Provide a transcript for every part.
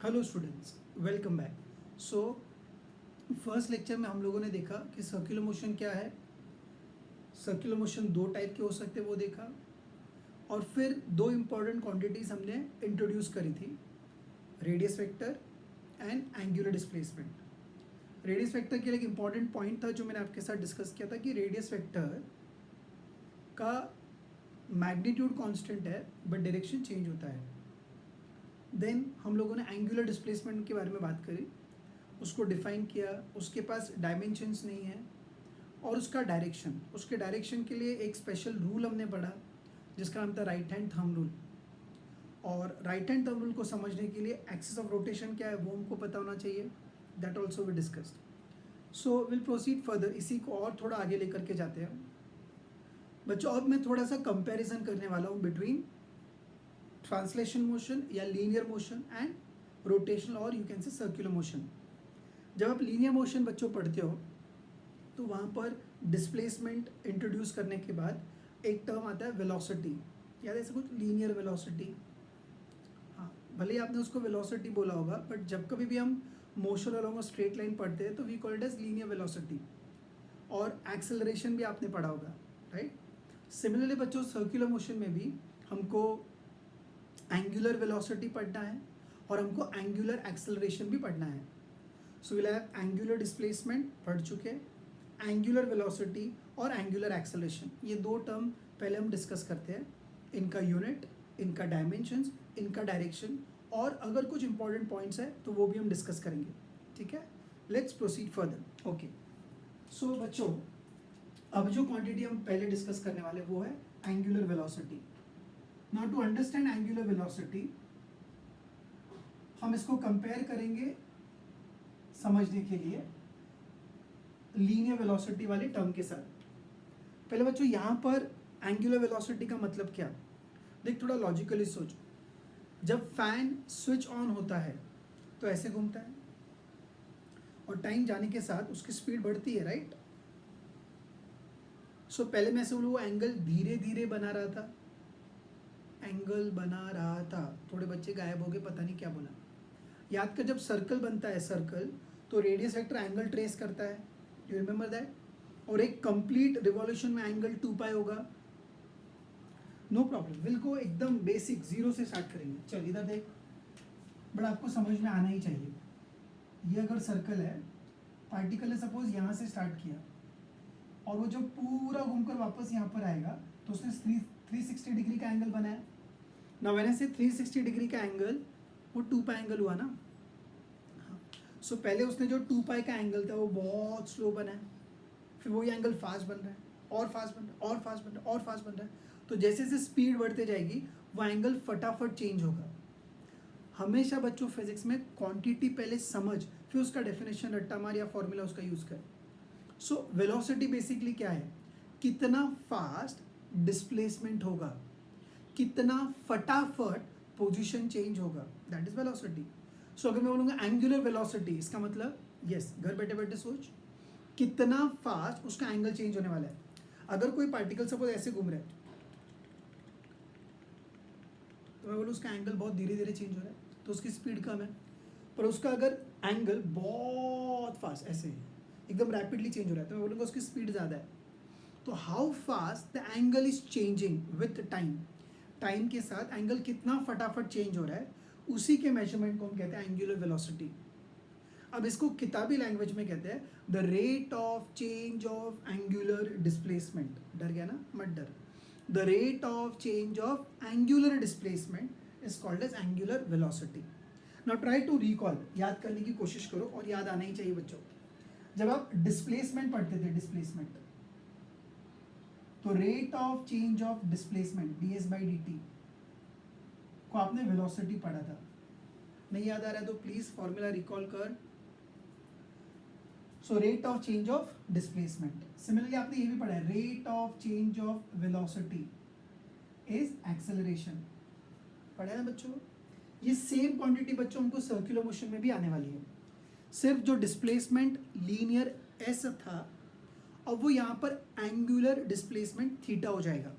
Hello students, welcome back. So first lecture में हम लोगों ने देखा कि सर्कुलर मोशन क्या है। सर्कुलर मोशन दो टाइप के हो सकते हैं वो देखा, और फिर दो इम्पॉर्टेंट क्वांटिटीज हमने इंट्रोड्यूस करी थी, radius vector and angular displacement. Radius vector के लिए एक इम्पॉर्टेंट पॉइंट था जो मैंने आपके साथ डिस्कस किया था कि रेडियस वेक्टर का मैग्नीट्यूड कांस्टेंट है बट डायरेक्शन चेंज होता है। देन हम लोगों ने एंगुलर डिस्प्लेसमेंट के बारे में बात करी, उसको डिफाइन किया, उसके पास डायमेंशंस नहीं है और उसके डायरेक्शन के लिए एक स्पेशल रूल हमने पढ़ा जिसका नाम था राइट हैंड थंब रूल। और राइट हैंड थंब रूल को समझने के लिए एक्सिस ऑफ रोटेशन क्या है वो हमको पता होना चाहिए, that also we discussed. So will proceed further, इसी को और थोड़ा आगे लेकर के जाते हैं बच्चों। अब मैं थोड़ा सा कंपैरिजन करने वाला हूँ बिटवीन ट्रांसलेशन मोशन या लीनियर मोशन एंड रोटेशनल और you can say circular motion. जब आप लीनियर मोशन बच्चों पढ़ते हो तो वहाँ पर डिस्प्लेसमेंट इंट्रोड्यूस करने के बाद एक टर्म आता है वेलोसिटी, याद है ऐसा कुछ, लीनियर वेलोसिटी। हाँ, भले ही आपने उसको वेलोसिटी बोला होगा, बट जब कभी भी हम मोशन अलोंग स्ट्रेट लाइन पढ़ते हैं तो we called as linear velocity. और एक्सेलरेशन भी आपने पढ़ा होगा, राइट। सिमिलरली बच्चों सर्कुलर मोशन में भी हमको एंगुलर वेलोसिटी पढ़ना है और हमको एंगुलर एक्सेलरेशन भी पढ़ना है। So will have angular displacement पढ़ चुके, एंगुलर वेलोसिटी और एंगुलर एक्सेलरेशन, ये दो टर्म पहले हम डिस्कस करते हैं। इनका यूनिट, इनका डायमेंशंस, इनका डायरेक्शन, और अगर कुछ इंपॉर्टेंट पॉइंट्स है तो वो भी हम डिस्कस करेंगे, ठीक है। Let's proceed further. ओके, सो बच्चों अब जो क्वांटिटी हम पहले डिस्कस करने वाले वो है angular velocity. Now to understand angular velocity हम इसको कंपेयर करेंगे समझने के लिए लीनियर वेलोसिटी वाले टर्म के साथ। पहले बच्चों यहाँ पर एंगुलर वेलोसिटी का मतलब क्या, देख थोड़ा लॉजिकली सोचो। जब फैन स्विच ऑन होता है तो ऐसे घूमता है और टाइम जाने के साथ उसकी स्पीड बढ़ती है, राइट। सो पहले मैं ऐसे बोलूँ वो एंगल धीरे धीरे बना रहा था, थोड़े बच्चे गायब हो गए, पता नहीं क्या बोला। याद कर, जब सर्कल बनता है सर्कल तो रेडियस वेक्टर एंगल ट्रेस करता है, यू रिमेंबर दैट। और एक कंप्लीट रिवॉल्यूशन में एंगल 2π होगा। नो प्रॉब्लम, विल को एकदम बेसिक जीरो से स्टार्ट करेंगे। चल इधर देख, बट आपको समझ में आना ही चाहिए। ये अगर सर्कल है, पार्टिकल है, सपोज यहाँ से स्टार्ट किया और वो जब पूरा घूमकर वापस यहाँ पर आएगा तो उसने 360 डिग्री का एंगल बनाया ना। मैंने से 360 डिग्री का एंगल वो 2π एंगल हुआ ना। सो पहले उसने जो 2π का एंगल था वो बहुत स्लो बना है, फिर वही एंगल फास्ट बन रहा है और फास्ट बन रहा है और फास्ट बन रहा है और फास्ट बन रहा है। तो जैसे जैसे स्पीड बढ़ते जाएगी वो एंगल फटाफट चेंज होगा। हमेशा बच्चों फिजिक्स में क्वांटिटी पहले समझ, फिर उसका डेफिनेशन रट्टा मार या फॉर्मूला उसका यूज़ कर। सो वेलोसिटी बेसिकली क्या है, कितना फास्ट डिस्प्लेसमेंट होगा, कितना फटाफट पोजीशन चेंज होगा, दैट इज वेलोसिटी। सो अगर मैं बोलूँगा एंगुलर वेलोसिटी, इसका मतलब यस, घर बैठे बैठे सोच कितना फास्ट उसका एंगल चेंज होने वाला है। अगर कोई पार्टिकल सपोज ऐसे घूम रहा है तो मैं बोलूँ उसका एंगल बहुत धीरे धीरे चेंज हो रहा है तो उसकी स्पीड कम है, पर उसका अगर एंगल बहुत फास्ट ऐसे एकदम रैपिडली चेंज हो रहा है तो मैं बोलूँगा उसकी स्पीड ज़्यादा है। तो how fast the angle is changing with time, time के साथ एंगल कितना फटाफट चेंज हो रहा है, उसी के मेजरमेंट को हम कहते हैं एंगुलर वेलोसिटी। अब इसको किताबी लैंग्वेज में कहते हैं the rate of change of angular displacement. डर गया ना, मत डर। The rate of change of angular displacement is called as angular velocity. Now try to recall, याद करने की कोशिश करो, और याद आना ही चाहिए बच्चों। जब आप डिस्प्लेसमेंट पढ़ते थे, डिस्प्लेसमेंट, तो rate of change of displacement ds/dt को आपने वेलोसिटी पढ़ा था। नहीं याद आ रहा है तो प्लीज फॉर्मूला रिकॉल कर। So rate of change of displacement, similarly आपने ये भी पढ़ा है, rate of change of velocity is acceleration, पढ़ा है ना बच्चों। ये सेम क्वांटिटी बच्चों हमको सर्कुलर मोशन में भी आने वाली है, सिर्फ जो डिस्प्लेसमेंट लीनियर एस था अब वो यहाँ पर एंगुलर डिस्प्लेसमेंट थीटा हो जाएगा।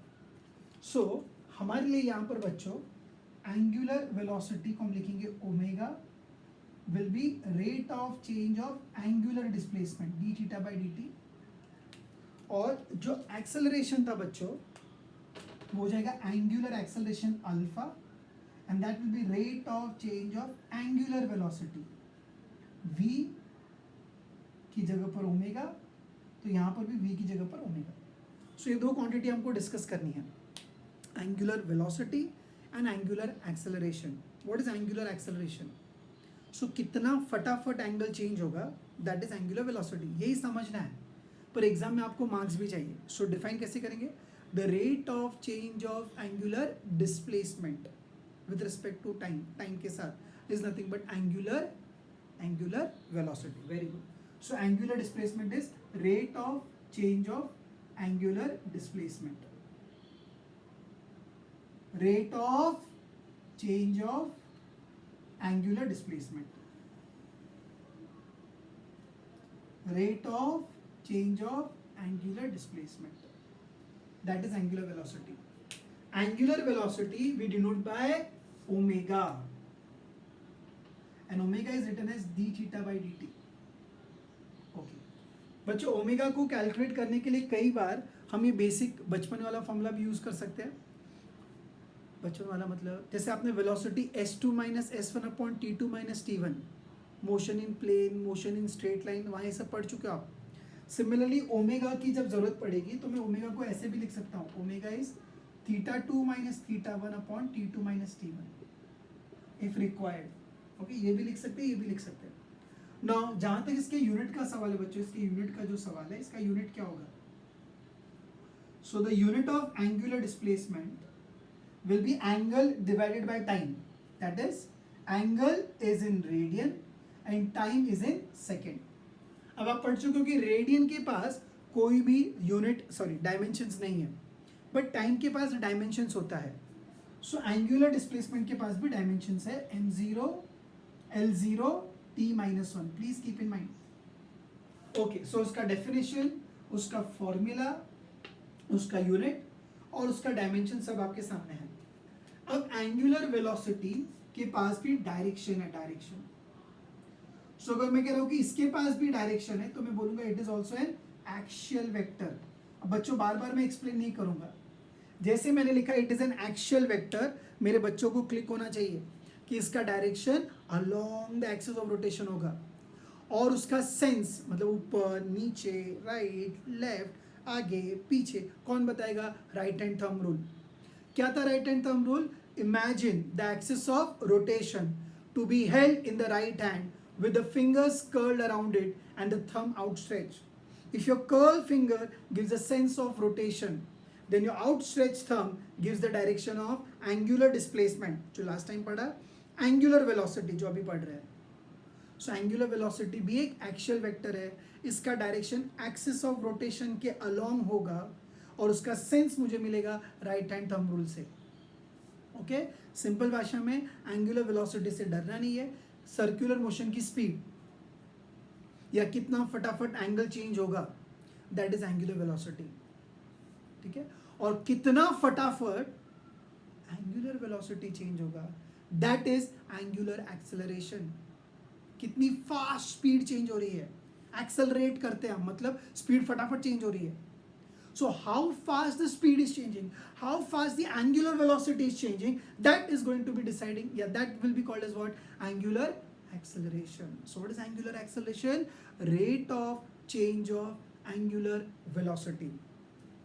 हमारे लिए यहाँ पर बच्चों एंगुलर वेलोसिटी को हम लिखेंगे omega will be rate of change of angular displacement d theta by dt, और जो acceleration था बच्चों वो हो जाएगा angular acceleration alpha, and that will be rate of change of angular velocity v की जगह पर ओमेगा, तो यहाँ पर भी v की जगह पर ओमेगा। सो ये दो क्वांटिटी हमको डिस्कस करनी है, angular velocity and angular acceleration. What is angular acceleration? So कितना फटाफट एंगल चेंज होगा, दैट इज एंगुलर वेलोसिटी। यही समझना है, पर एग्जाम में आपको मार्क्स भी चाहिए। सो डिफाइन कैसे करेंगे? The rate of change of angular displacement with respect to time, time के साथ, is nothing but angular velocity. Very good. So angular displacement is rate of change of angular displacement, rate of change of angular displacement, rate of change of angular displacement, that is angular velocity. Angular velocity we denote by omega, and omega is written as d theta by dt. Okay बच्चों, omega को calculate करने के लिए कई बार हम ये basic बचपन वाला फॉर्मूला भी यूज कर सकते हैं। बचपन वाला मतलब जैसे आपने velocity s2 minus s1 upon t2 minus t1, motion in plane, motion in straight line, वहाँ ये सब पढ़ चुके हो आप। सिमिलरली ओमेगा की जब जरूरत पड़ेगी तो मैं ओमेगा को ऐसे भी लिख सकता हूँ, omega is theta 2 minus theta 1 upon t2 minus t1 if required. Okay, ये भी लिख सकते हैं, ये भी लिख सकते हैं। नाउ जहाँ तक इसके यूनिट का सवाल है बच्चों, इसके यूनिट का जो सवाल है, इसका यूनिट क्या होगा? So the unit of angular displacement will be angle divided by time, that is angle is in radian and time is in second. अब आप पढ़ चुके हो कि रेडियन के पास कोई भी यूनिट डायमेंशंस नहीं है, बट टाइम के पास डायमेंशंस होता है। सो एंगुलर डिस्प्लेसमेंट के पास भी डायमेंशंस है, m0 l0 t-1, please keep in mind. Okay, so उसका डेफिनेशन, उसका फॉर्मूला, उसका यूनिट और उसका डायमेंशन सब आपके सामने है। अब एंगुलर वेलोसिटी के पास भी डायरेक्शन है, डायरेक्शन। सो अगर मैं कह रहा हूं कि इसके पास भी डायरेक्शन है तो मैं बोलूंगा it is also an axial vector. अब बच्चों बार बार मैं एक्सप्लेन नहीं करूंगा, जैसे मैंने लिखा it is an axial vector, मेरे बच्चों को क्लिक होना चाहिए कि इसका direction along the axis of rotation होगा, और उसका सेंस मतलब ऊपर नीचे राइट लेफ्ट आगे पीछे कौन बताएगा? Right hand thumb rule. क्या था right hand thumb rule? Imagine the axis of rotation to be held in the right hand with the fingers curled around it and the thumb outstretched. If your curled finger gives a sense of rotation, then your outstretched thumb gives the direction of angular displacement, जो last time पढ़ा, angular velocity जो अभी पढ़ रहे हैं। So angular velocity भी एक axial vector है, इसका डायरेक्शन एक्सिस ऑफ रोटेशन के अलोंग होगा और उसका सेंस मुझे मिलेगा राइट हैंड थंब रूल से। ओके, सिंपल भाषा में एंगुलर वेलोसिटी से डरना नहीं है, सर्कुलर मोशन की स्पीड या कितना फटाफट एंगल चेंज होगा, दैट इज एंगुलर वेलोसिटी। ठीक है, और कितना फटाफट एंगुलर वेलोसिटी चेंज होगा, दैट इज एंगुलर एक्सेलरेशन। कितनी फास्ट स्पीड चेंज हो रही है, एक्सेलरेट करते हैं हम, मतलब स्पीड फटाफट चेंज हो रही है। So how fast the speed is changing, how fast the angular velocity is changing, that is going to be deciding, that will be called as what? Angular acceleration. So what is angular acceleration? Rate of change of angular velocity.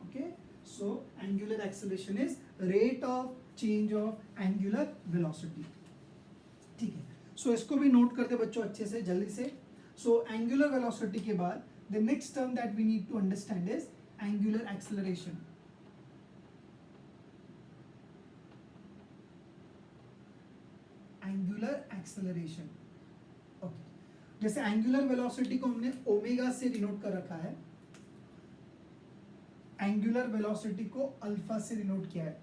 Okay, so angular acceleration is rate of change of angular velocity. ठीक है, so इसको भी note करते बच्चों अच्छे से जल्दी से। So angular velocity के बाद the next term that we need to understand is angular acceleration. Angular acceleration. Okay. जैसे angular velocity को हमने ओमेगा से डिनोट कर रखा है, angular velocity को अल्फा से डिनोट किया है।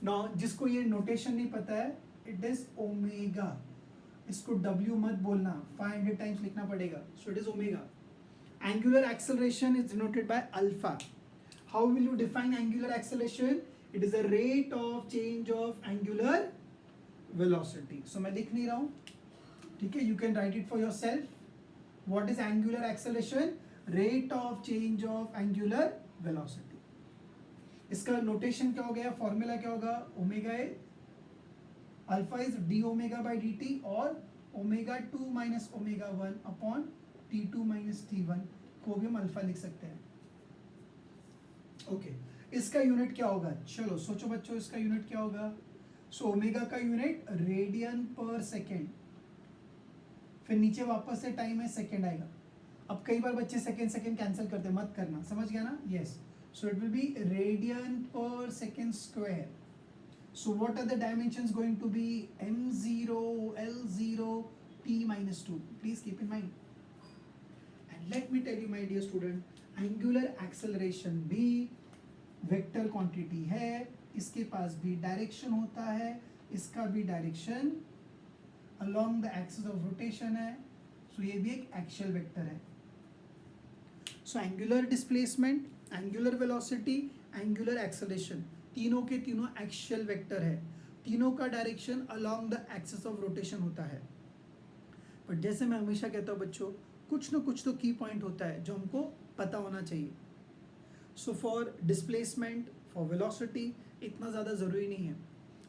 Now जिसको ये नोटेशन नहीं पता है, it is ओमेगा। इसको W मत बोलना, 500 टाइम्स लिखना पड़ेगा। So it is omega. Angular acceleration is denoted by alpha. How will you define angular acceleration? It is a rate of change of angular velocity. So मैं लिख नहीं रहा हूँ, ठीक है, you can write it for yourself. What is angular acceleration? Rate of change of angular velocity. इसका notation क्या हो गया, फॉर्मूला क्या होगा? Omega a alpha is d omega by d t, और omega 2 minus omega 1 upon T2 minus T1 को भी हम अल्फा लिख सकते हैं. ओके, इसका यूनिट क्या होगा? चलो सोचो बच्चों, इसका यूनिट क्या होगा? सो ओमेगा का यूनिट रेडियन पर सेकेंड, फिर नीचे वापस से टाइम है, सेकेंड आएगा. अब कई बार बच्चे सेकेंड सेकेंड कैंसिल करते हैं, मत करना, समझ गया ना? Yes. So it will be radian per second square. So what are the dimensions going to be? m0, l0, t minus 2. Please keep in mind. And let me tell you my dear student, angular acceleration भी vector quantity है, इसके पास भी direction होता है, इसका भी direction along the axis of rotation है. सो ये भी एक एक्सियल वेक्टर है. So angular displacement, angular velocity, angular acceleration, तीनों के तीनों एक्सियल वेक्टर है. तीनों का direction along the axis of rotation होता है. बट जैसे मैं हमेशा कहता हूँ बच्चों, कुछ ना कुछ तो की पॉइंट होता है जो हमको पता होना चाहिए. So for displacement, for velocity इतना ज़्यादा ज़रूरी नहीं है,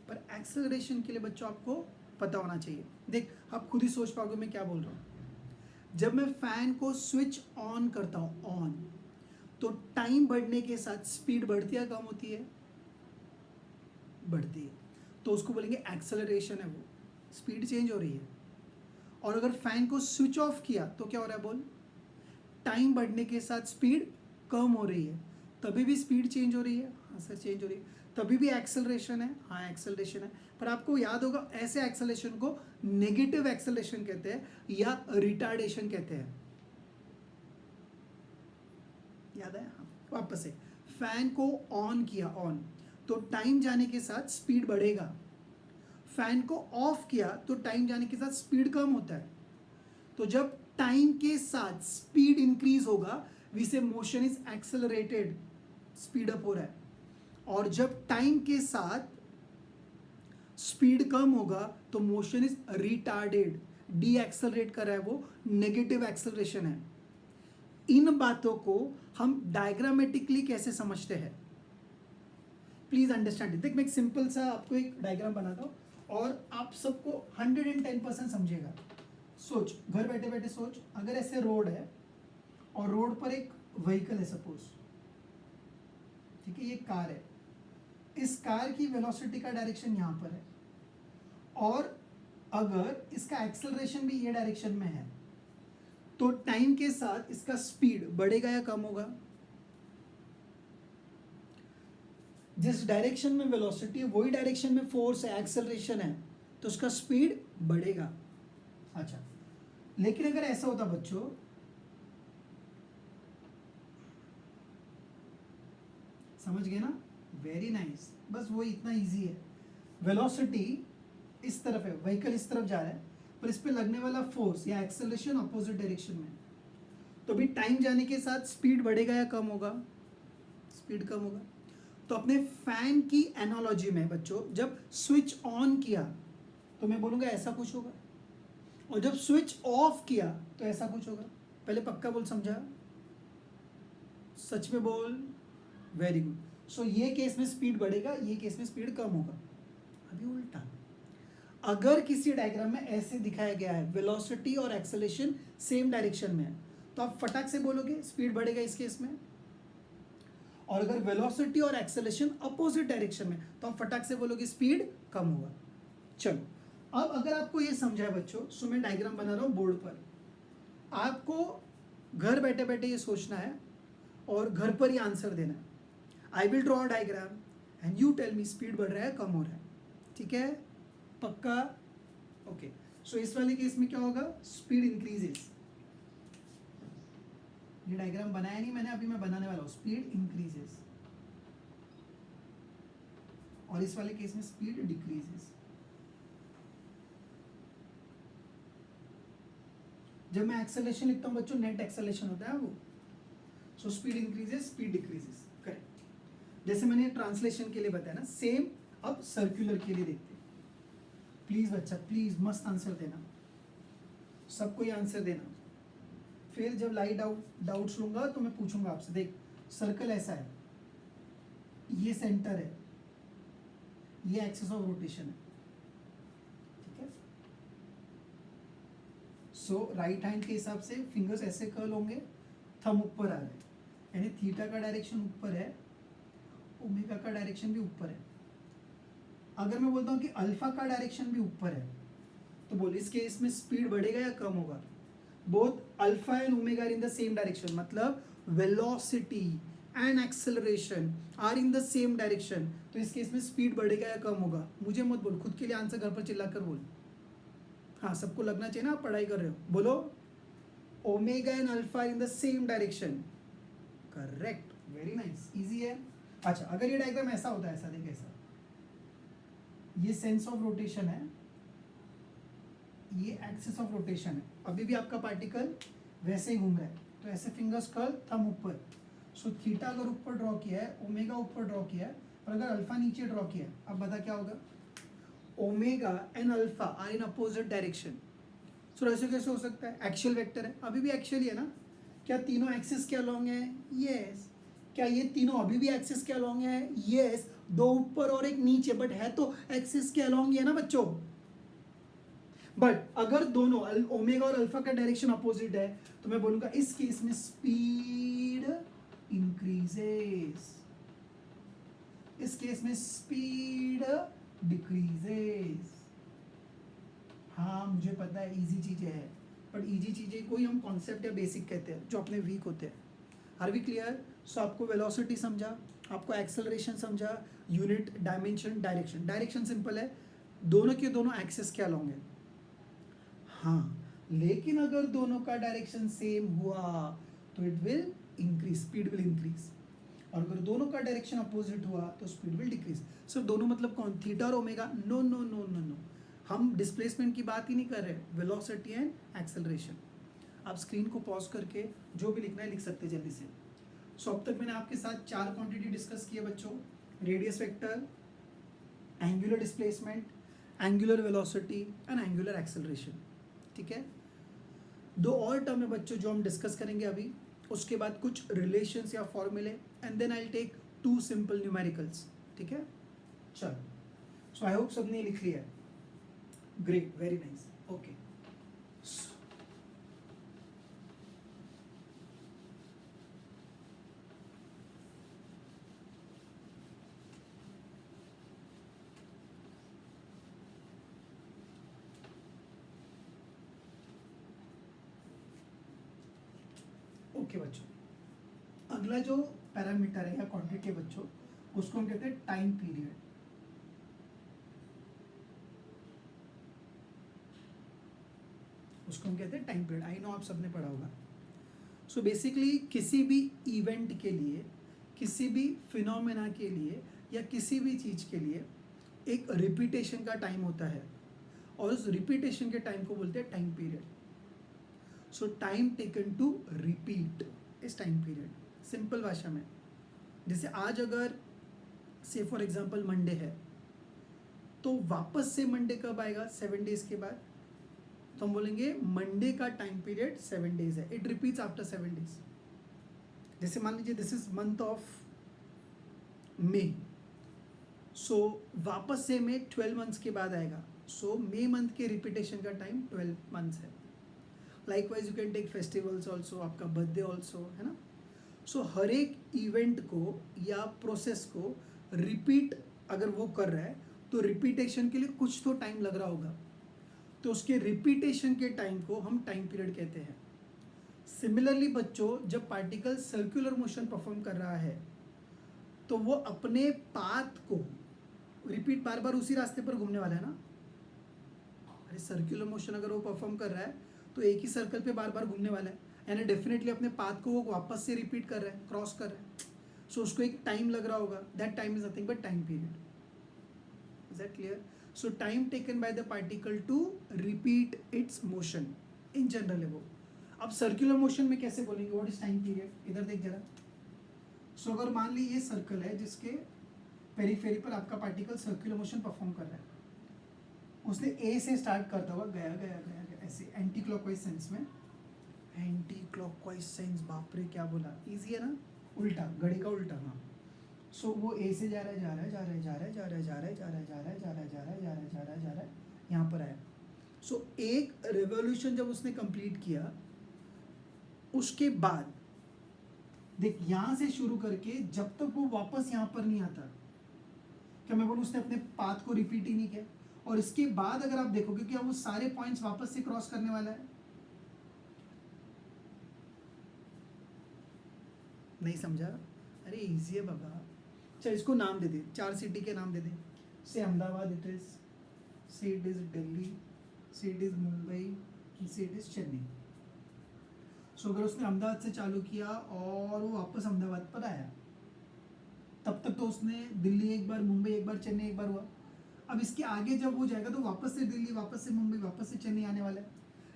पर एक्सेलरेशन के लिए बच्चों आपको पता होना चाहिए. देख, आप खुद ही सोच पाओगे मैं क्या बोल रहा हूँ. जब मैं फैन को स्विच ऑन करता हूँ, ऑन, तो टाइम बढ़ने के साथ स्पीड बढ़ती है कम होती है? बढ़ती है. तो उसको बोलेंगे एक्सेलरेशन है, वो स्पीड चेंज हो रही है. और अगर फैन को स्विच ऑफ किया तो क्या हो रहा है? बोल, टाइम बढ़ने के साथ स्पीड कम हो रही है. तभी भी स्पीड चेंज हो रही है? हाँ सर, चेंज हो रही है. तभी भी एक्सेलरेशन है? हाँ एक्सेलरेशन है. पर आपको याद होगा, ऐसे एक्सेलरेशन को नेगेटिव एक्सेलरेशन कहते हैं या रिटार्डेशन कहते हैं. याद है? हाँ. वापस से, फैन को ऑन किया, ऑन, तो टाइम जाने के साथ स्पीड बढ़ेगा. फैन को ऑफ किया तो टाइम जाने के साथ स्पीड कम होता है. तो जब टाइम के साथ स्पीड इंक्रीज होगा, वी से motion is accelerated, speed up हो रहा है. और जब टाइम के साथ स्पीड कम होगा तो motion is retarded, D accelerate कर रहा है, वो नेगेटिव एक्सेलरेशन है. इन बातों को हम डायग्रामेटिकली कैसे समझते हैं, प्लीज अंडरस्टैंड इट. देख, मैं एक सिंपल सा आपको एक डायग्राम बनाता हूँ और आप सबको 110% समझेगा. सोच, घर बैठे बैठे सोच, अगर ऐसे रोड है और रोड पर एक व्हीकल है सपोज, ठीक है, ये कार है. इस कार की वेलोसिटी का डायरेक्शन यहाँ पर है, और अगर इसका एक्सेलरेशन भी ये डायरेक्शन में है, तो टाइम के साथ इसका स्पीड बढ़ेगा या कम होगा? जिस डायरेक्शन में वेलोसिटी है वही डायरेक्शन में फोर्स है, एक्सेलरेशन है, तो उसका स्पीड बढ़ेगा. अच्छा, लेकिन अगर ऐसा होता बच्चों, समझ गए ना? Very nice. बस वो इतना इजी है. वेलोसिटी इस तरफ है, व्हीकल इस तरफ जा रहा है, पर इस पे लगने वाला फोर्स या एक्सेलरेशन अपोजिट डायरेक्शन में, तो भी टाइम जाने के साथ स्पीड बढ़ेगा या कम होगा? स्पीड कम होगा. तो अपने फैन की एनालॉजी में बच्चों, जब स्विच ऑन किया तो मैं बोलूँगा ऐसा कुछ होगा, और जब स्विच ऑफ किया तो ऐसा कुछ होगा. पहले पक्का बोल, समझा? सच में बोल. Very good. सो ये केस में स्पीड बढ़ेगा, ये केस में स्पीड कम होगा. अभी उल्टा, अगर किसी डायग्राम में ऐसे दिखाया गया है वेलोसिटी और एक्सेलरेशन सेम डायरेक्शन में है, तो आप फटाक से बोलोगे स्पीड बढ़ेगा इस केस में. और अगर वेलोसिटी और एक्सेलरेशन अपोजिट डायरेक्शन में, तो आप फटाक से बोलोगे स्पीड कम होगा. चलो, अब अगर आपको ये समझा है बच्चों, सो मैं डायग्राम बना रहा हूँ बोर्ड पर. आपको घर बैठे बैठे ये सोचना है और घर पर ही आंसर देना है. I will draw diagram and you tell me speed बढ़ रहा है कम हो रहा है. ठीक है? पक्का? ओके. सो इस वाले केस में क्या होगा? Speed increases. ये डायग्राम बनाया नहीं मैंने, अभी मैं बनाने वाला हूँ. Speed increases. और इस वाले केस में स्पीड डिक्रीजेस. जब मैं एक्सेलरेशन लिखता हूँ बच्चों, नेट एक्सेलरेशन होता है वो. So speed increases, speed decreases. Correct. जैसे मैंने ट्रांसलेशन के लिए बताया ना, सेम अब सर्कुलर के लिए देखते हैं. प्लीज बच्चा, प्लीज मस्त आंसर देना. सबको ये आंसर देना। फिर जब लाइट डाउट्स लूंगा तो मैं पूछूंगा आपसे। देख सर्कल ऐसा है, ये सेंटर है, ये एक्सिस ऑफ रोटेशन है, ठीक है। सो राइट हैंड के हिसाब से फिंगर्स ऐसे कर्ल होंगे, थंब ऊपर आ रहा है, यानी थीटा का डायरेक्शन ऊपर है, ओमेगा का डायरेक्शन भी ऊपर है। अगर मैं बोलता हूँ कि अल्फा का डायरेक्शन भी ऊपर है, तो बोल इस केस में स्पीड बढ़ेगा या कम होगा? Both alpha and omega are in the same direction, मतलब velocity and acceleration are in the same direction. तो इस केस में स्पीड बढ़ेगा या कम होगा? मुझे मत बोल, खुद के लिए आंसर घर पर चिल्लाकर बोल। हाँ, सबको लगना चाहिए ना आप पढ़ाई कर रहे हो। बोलो, omega and alpha in the same direction. Correct, very nice, easy है। अच्छा, अगर ये डायग्राम ऐसा होता है, ऐसा देख, ऐसा, ये सेंस ऑफ रोटेशन है, ये एक्सिस ऑफ रोटेशन है, अभी भी आपका पार्टिकल वैसे ही घूम रहा है, तो ऐसे फिंगर्स कर्ल, थंब ऊपर। सो थीटा अगर ऊपर ड्रॉ किया है, ओमेगा ऊपर ड्रॉ किया है, और अगर अल्फा नीचे ड्रॉ किया है, अब बता क्या होगा? Omega and alpha are in opposite direction. So ऐसे कैसे हो सकता है? एक्सियल वेक्टर है, अभी भी एक्सियल ही है ना। क्या तीनों एक्सिस के अलोंग है? यस। क्या ये तीनों अभी भी एक्सिस के अलोंग है? यस। दो ऊपर और एक नीचे, बट है तो एक्सिस के अलोंग ही है ना बच्चों। बट अगर दोनों ओमेगा और अल्फा का डायरेक्शन अपोजिट है, तो मैं बोलूंगा इस केस में स्पीड इंक्रीजेस, इस केस में स्पीड डिक्रीजेस। हाँ मुझे पता है इजी चीजें हैं, बट इजी चीजें कोई हम कॉन्सेप्ट या बेसिक कहते हैं जो अपने वीक होते हैं। Are we clear? सो आपको वेलोसिटी समझा, आपको एक्सेलरेशन समझा, unit, dimension, direction. Direction simple है, दोनों के दोनों एक्सिस के अलोंग है। हाँ, लेकिन अगर दोनों का डायरेक्शन सेम हुआ तो it will increase, speed will increase. और अगर दोनों का डायरेक्शन अपोजिट हुआ तो स्पीड विल डिक्रीज। सिर्फ दोनों मतलब कौन? थीटा और omega? No no no no no, हम डिस्प्लेसमेंट की बात ही नहीं कर रहे, वेलोसिटी एंड एक्सेलरेशन। आप स्क्रीन को पॉज करके जो भी लिखना है लिख सकते जल्दी से। सो अब तक मैंने आपके साथ 4 क्वांटिटी डिस्कस किए बच्चों, radius vector, angular displacement, angular velocity and angular acceleration, ठीक है। 2 और टर्म है बच्चों जो हम डिस्कस करेंगे अभी, उसके बाद कुछ रिलेशंस या फॉर्मूले, and then I will take 2 simple numericals, ठीक है। चलो, सो आई होप सबने लिख लिया है। Great, very nice, okay. Okay बच्चों, अगला जो पैरामीटर है या क्वांटिटी है बच्चों, उसको हम कहते हैं टाइम पीरियड। उसको हम कहते हैं टाइम पीरियड। आई नो आप सबने पढ़ा होगा। सो बेसिकली किसी भी इवेंट के लिए, किसी भी फिनोमेना के लिए या किसी भी चीज़ के लिए एक रिपीटेशन का टाइम होता है, और उस रिपीटेशन के टाइम को बोलते हैं time period. So time taken to repeat is time period, simple भाषा में। जैसे आज अगर से फॉर एग्जांपल मंडे है, तो वापस से मंडे कब आएगा? 7 डेज के बाद। तो हम बोलेंगे मंडे का टाइम पीरियड 7 डेज है, इट रिपीट्स आफ्टर 7 डेज। जैसे मान लीजिए this is month of May, so वापस से मे 12 मंथ्स के बाद आएगा। सो मे मंथ के रिपीटेशन का टाइम 12 मंथ्स है। Likewise you can take festivals also, आपका बर्थडे ऑल्सो, है ना। सो हर एक इवेंट को या प्रोसेस को रिपीट अगर वो कर रहा है, तो रिपीटेशन के लिए कुछ तो टाइम लग रहा होगा, तो उसके रिपीटेशन के टाइम को हम टाइम पीरियड कहते हैं। सिमिलरली बच्चों, जब पार्टिकल सर्कुलर मोशन परफॉर्म कर रहा है, तो वो अपने पाथ को रिपीट, बार बार उसी रास्ते पर घूमने वाला है ना। अरे सर्कुलर मोशन अगर वो परफॉर्म कर रहा है, तो एक ही सर्कल पे बार बार घूमने वाला है, यानी डेफिनेटली अपने पाथ को वो वापस से रिपीट कर रहा है, क्रॉस कर रहा है। सो उसको एक टाइम लग रहा होगा, that time is nothing but time period. Is that clear? So time taken by the particle to repeat its motion, in general है वो। अब सर्कुलर मोशन में कैसे बोलेंगे व्हाट इज टाइम पीरियड? इधर देख जरा। सो अगर मान ली ये सर्कल है जिसके पेरीफेरी पर आपका पार्टिकल सर्कुलर मोशन परफॉर्म कर रहा है, उसने ए से स्टार्ट करता हुआ गया गया गया गया ऐसे एंटी क्लॉकवाइज सेंस में, एंटी क्लॉकवाइज सेंस, बाप रे क्या बोला, इजी है ना, उल्टा, घड़ी का उल्टा, हाँ। सो वो ए से जा रहा है, जा रहा है, जा रहा है, जा रहा है, जा रहा है, जा रहा है, जा रहा है, जा रहा है, जा रहा है, जा रहा है, जा रहा है, जा रहा है, जा रहा है, यहाँ पर आया। सो एक रेवोल्यूशन जब उसने कंप्लीट किया, उसके बाद देख यहाँ से शुरू करके जब तक वो वापस यहाँ पर नहीं आता, क्या मैं बोलूँ, उसने अपने पाथ को रिपीट ही नहीं किया। और इसके बाद अगर आप देखोगे क्या वो सारे पॉइंट्स वापस से क्रॉस करने वाला है, नहीं समझा, अरे इजी है बाबा। चल इसको नाम दे दे, 4 सिटी के नाम दे दे, से अहमदाबाद इट इज, से इट इज दिल्ली, से इट इज मुंबई, से इट इज चेन्नई। सो अगर उसने अहमदाबाद से चालू किया और वो वापस अहमदाबाद पर आया, तब तक तो उसने दिल्ली एक बार, मुंबई एक बार, चेन्नई एक बार हुआ। अब इसके आगे जब वो जाएगा तो वापस से दिल्ली, वापस से मुंबई, वापस से चेन्नई आने वाला है,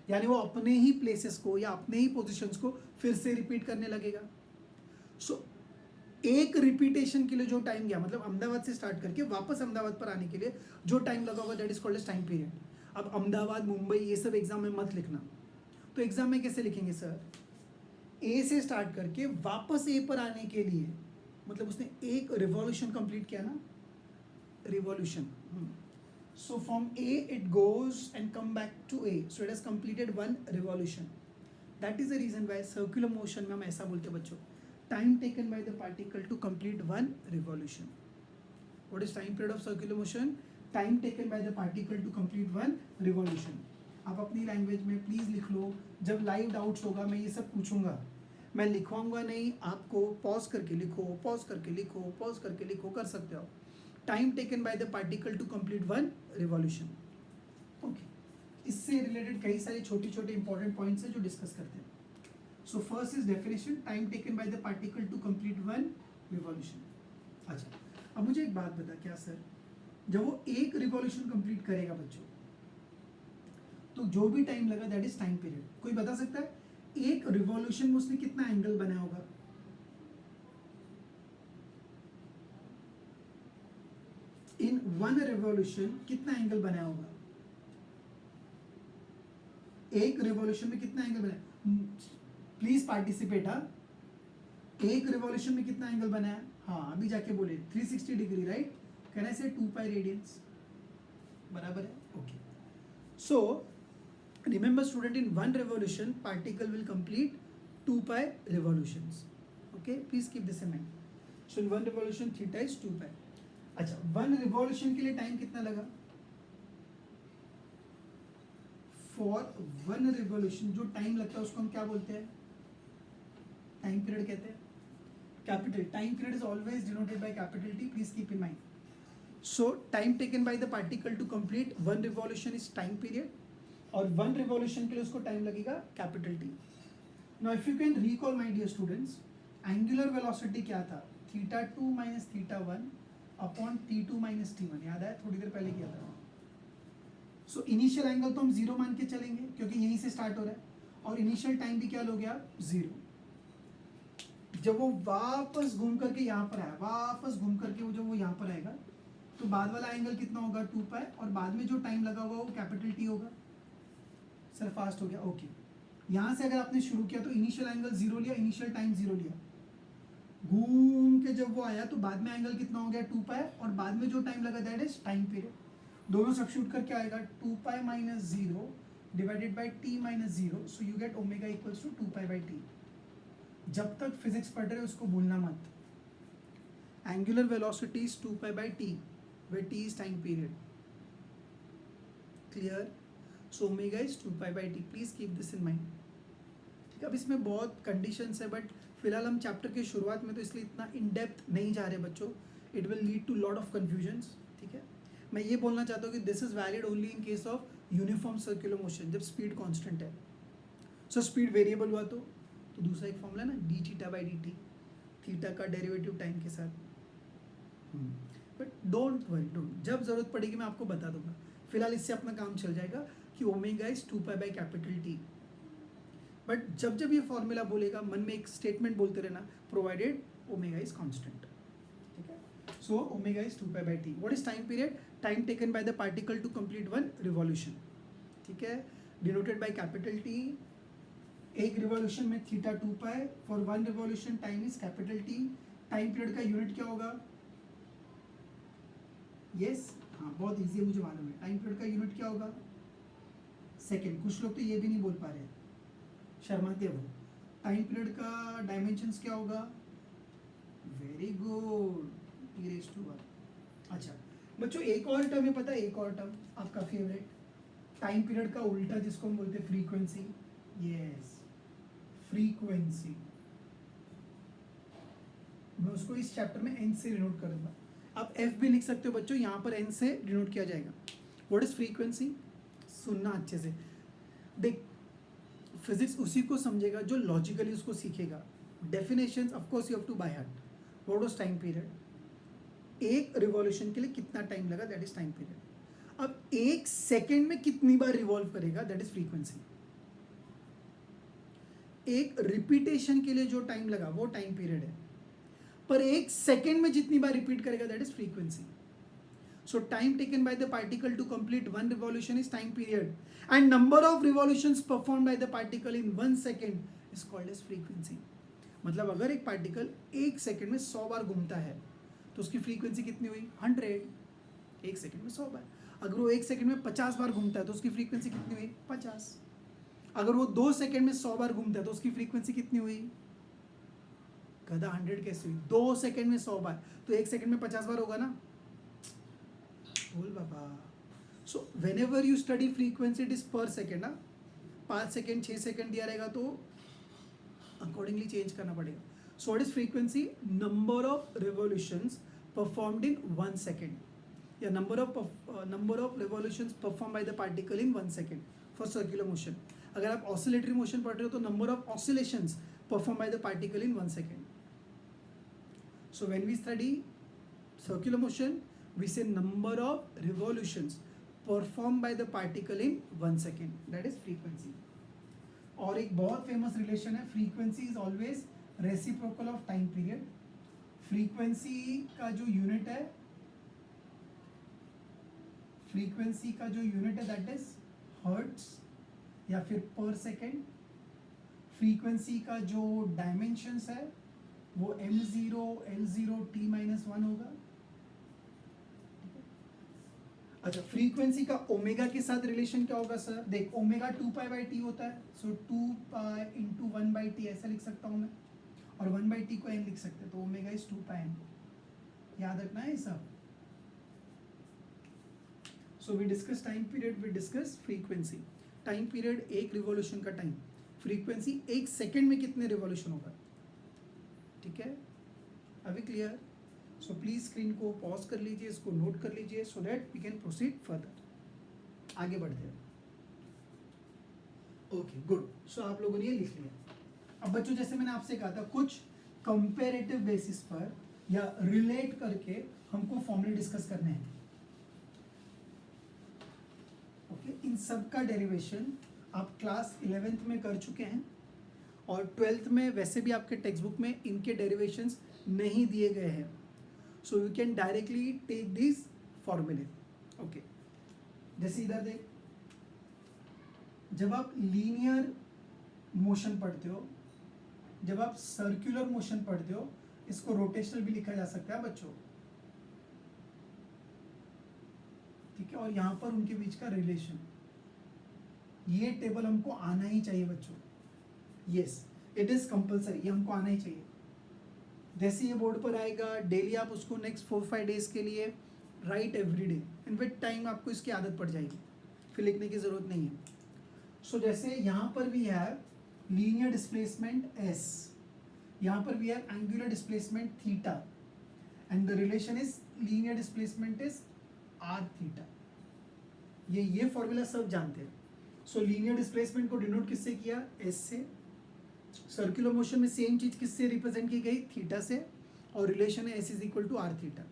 यानी वो अपने ही प्लेसेस को या अपने ही पोजीशंस को फिर से रिपीट करने लगेगा। सो एक रिपीटेशन के लिए जो टाइम गया, मतलब अहमदाबाद से स्टार्ट करके वापस अहमदाबाद पर आने के लिए जो टाइम लगा होगा, that is called as time period. अब अहमदाबाद, मुंबई ये सब एग्जाम में मत लिखना, तो एग्जाम में कैसे लिखेंगे सर, ए से स्टार्ट करके वापस ए पर आने के लिए, मतलब उसने एक रिवॉल्यूशन कंप्लीट किया ना, revolution. So from A it goes and come back to A, so it has completed one revolution. That is the reason why circular motion में हम ऐसा बोलते हैं बच्चों, time taken by the particle to complete one revolution. What is time period of circular motion? Time taken by the particle to complete one revolution. आप अपनी language में please लिख लो, जब लाइव डाउट्स होगा मैं ये सब पूछूंगा, मैं लिखवाऊंगा नहीं, आपको पॉज करके लिखो, पॉज करके लिखो, पॉज करके लिखो, कर सकते हो। Time taken by the particle to complete one revolution. Okay, इससे रिलेटेड कई सारे छोटे छोटे इंपॉर्टेंट पॉइंट्स हैं जो डिस्कस करते हैं। So first is definition, time taken by the particle to complete one revolution. अच्छा, अब मुझे एक बात बता, क्या सर, जब वो एक रिवॉल्यूशन कंप्लीट करेगा बच्चों, तो जो भी टाइम लगा दैट इज टाइम पीरियड। कोई बता सकता है एक रिवॉल्यूशन में उसने कितना एंगल बनाया होगा? इन वन रिवॉल्यूशन कितना एंगल बनाया होगा? एक रिवॉल्यूशन में कितना एंगल बनाया? Please participate. हाँ, एक रिवॉल्यूशन में कितना एंगल बना है? हाँ, अभी जाके बोले 360 डिग्री, राइट? कैन आई से 2 पाई रेडियंस, बराबर है? Okay, so remember student, in one revolution particle will complete 2 pi revolutions. Okay, please keep this in mind. So in one revolution theta is 2 पाई। अच्छा, वन रिवॉल्यूशन के लिए time कितना लगा? For one revolution जो time लगता है उसको हम क्या बोलते हैं? टाइम पीरियड कहते हैं। Capital time period is always denoted by capital T, please keep in mind. So time taken by the particle to complete one revolution is time period, और वन रिवॉल्यूशन के लिए उसको टाइम लगेगा capital T. Now if you can recall my dear students, angular velocity क्या था? Theta 2 minus theta 1 upon T2 minus T1, याद है? थोड़ी देर पहले किया था। सो इनिशियल एंगल तो हम 0 मान के चलेंगे क्योंकि यहीं से स्टार्ट हो रहा है, और इनिशियल टाइम भी क्या हो गया? 0। जब वो वापस घूम करके यहाँ पर आया, वापस घूम करके वो जब वो यहाँ पर आएगा, तो बाद वाला एंगल कितना होगा? 2 पाई, और बाद में जो टाइम लगा होगा वो कैपिटल टी होगा। सर फास्ट हो गया, ओके। यहाँ से अगर आपने शुरू किया तो इनिशियल एंगल 0 लिया, इनिशियल टाइम 0 लिया, घूम के जब वो आया तो बाद में एंगल कितना हो गया? 2 पाई, और बाद में जो टाइम लगा दैट इज टाइम पीरियड। दोनों सब्स्टिट्यूट करके आएगा 2 pi minus 0 divided by T minus 0, so you get omega equals to 2 pi by T. जब तक फिजिक्स पढ़ रहे हो उसको भूलना मत। Angular velocity is 2 pi by T, where t is time period. Clear? So omega is 2 pi by t. Please keep this in mind. ठीक है, अब इसमें बहुत कंडीशंस है, बट फिलहाल हम चैप्टर की शुरुआत में तो इसलिए इतना इन डेप्थ नहीं जा रहे बच्चों। It will lead to lot of confusions. ठीक है, मैं ये बोलना चाहता हूँ कि this is valid only in case of uniform circular motion, जब स्पीड कांस्टेंट है। सो स्पीड वेरिएबल हुआ तो दूसरा एक फॉर्मूला ना, D theta by d T, theta का डेरिवेटिव टाइम के साथ। बट डोंट वरी, डोंट, जब जरूरत पड़ेगी मैं आपको बता दूंगा। फिलहाल इससे अपना काम चल जाएगा कि omega is 2 pi by capital T. But जब जब ये फॉर्मूला बोलेगा मन में एक स्टेटमेंट बोलते रहना, प्रोवाइडेड ओमेगा इज कांस्टेंट। ठीक है, so omega is 2 pi by T. What is time period? Time taken by the particle to complete one revolution. ठीक है, डिनोटेड बाय कैपिटल टी। एक रिवॉल्यूशन में theta 2 pi, for 1 revolution time is capital T. Time period का unit क्या होगा? Yes, हाँ बहुत easy है, मुझे मालूम है। टाइम पीरियड का यूनिट क्या होगा? सेकेंड। कुछ लोग तो ये भी नहीं बोल पा रहे, शर्माते हो। टाइम पीरियड का डायमेंशंस क्या होगा? Very good, T raise to 1। अच्छा बच्चों, एक और टर्म है पता है, एक और टर्म आपका फेवरेट, टाइम पीरियड का उल्टा जिसको हम बोलते हैं फ्रीक्वेंसी। Yes, frequency. मैं उसको इस चैप्टर में एन से डिनोट करूंगा। आप एफ भी लिख सकते हो बच्चों, यहाँ पर एन से डिनोट किया जाएगा। What is frequency? सुनना अच्छे से। देख, फिजिक्स उसी को समझेगा जो लॉजिकली उसको सीखेगा। Definitions of course you have to by heart. What was time period? एक रिवॉल्यूशन के लिए कितना टाइम लगा, दैट इज टाइम पीरियड। अब एक सेकेंड में कितनी बार रिवॉल्व करेगा, दैट इज फ्रीक्वेंसी। एक रिपीटेशन के लिए जो टाइम लगा वो टाइम पीरियड है, पर एक सेकेंड में जितनी बार रिपीट करेगा that is frequency. So time taken by the particle to complete one revolution is time period, and number of revolutions performed by the particle in 1 second is called as frequency. मतलब अगर एक particle एक second में 100 बार घूमता है तो उसकी frequency कितनी हुई? 100। एक सेकेंड में 100 बार। अगर वो एक सेकेंड में 50 बार घूमता है तो उसकी फ्रीक्वेंसी कितनी हुई? 50। अगर वो 2 सेकेंड में 100 बार घूमता है तो उसकी फ्रीक्वेंसी कितनी हुई? गधा 100 कैसे हुई? 2 सेकेंड में 100 बार, तो एक सेकेंड में 50 बार होगा ना। बोल बाबा। So whenever you study frequency it is per second. ना 5 सेकेंड 6 सेकेंड दिया रहेगा तो अकॉर्डिंगली चेंज करना पड़ेगा। So what is frequency? Number of revolutions performed in 1 second, या number of revolutions perform by the particle in 1 second for circular motion. अगर आप oscillatory motion पढ़ रहे हो तो number of oscillations perform by the particle in 1 second. So when we study circular motion we say number of revolutions performed by the particle in 1 second, that is frequency. और एक बहुत famous relation है, frequency is always reciprocal of time period. frequency का जो unit है, frequency का जो unit है that is hertz या फिर per second. frequency का जो डायमेंशंस है वो m0 l0 t-1 होगा। अच्छा, फ्रीक्वेंसी का ओमेगा के साथ रिलेशन क्या होगा सर? देख, ओमेगा 2 पाई बाई टी होता है, सो 2 पाई इंटू 1 बाई टी ऐसा लिख सकता हूँ मैं, और 1 बाई टी को एन लिख सकते हैं, तो ओमेगा इज 2 पाई एन। याद रखना है सब। So we discuss time period, we discuss frequency. Time period एक रिवॉल्यूशन का टाइम, फ्रीक्वेंसी एक सेकेंड में कितने रिवॉल्यूशन होगा। ठीक है, अभी क्लियर? सो प्लीज स्क्रीन को पॉज कर लीजिए, इसको नोट कर लीजिए, so that we can proceed further. आगे बढ़ते हैं। Okay good. सो आप लोगों ने ये लिख लिया। अब बच्चों, जैसे मैंने आपसे कहा था, कुछ कंपेरेटिव बेसिस पर या रिलेट करके हमको फॉर्मूले डिस्कस करने हैं। ओके, इन सब का डेरिवेशन आप क्लास 11th में कर चुके हैं, और 12th में वैसे भी आपके टेक्स्ट बुक में इनके डेरिवेशंस नहीं दिए गए हैं। So you can directly take these formulae. Okay. जैसे इधर देख, जब आप लीनियर मोशन पढ़ते हो, जब आप सर्कुलर मोशन पढ़ते हो, इसको रोटेशनल भी लिखा जा सकता है बच्चों। ठीक है, और यहाँ पर उनके बीच का रिलेशन, ये टेबल हमको आना ही चाहिए बच्चों। यस, इट इज कंपल्सरी, ये हमको आना ही चाहिए। जैसे ये बोर्ड पर आएगा, डेली आप उसको नेक्स्ट 4-5 डेज के लिए right every day, and with time आपको इसकी आदत पड़ जाएगी, फिर लिखने की जरूरत नहीं है। सो जैसे यहाँ पर भी है लीनियर डिस्प्लेसमेंट s, यहाँ पर भी है angular displacement theta, and the relation is linear displacement is r theta. ये फॉर्मूला सब जानते हैं। सो लीनियर डिस्प्लेसमेंट को डिनोट किससे किया? s से। सर्कुलर मोशन में सेम चीज किससे रिप्रेजेंट की गई? थीटा से, और रिलेशन है s is equal to r theta.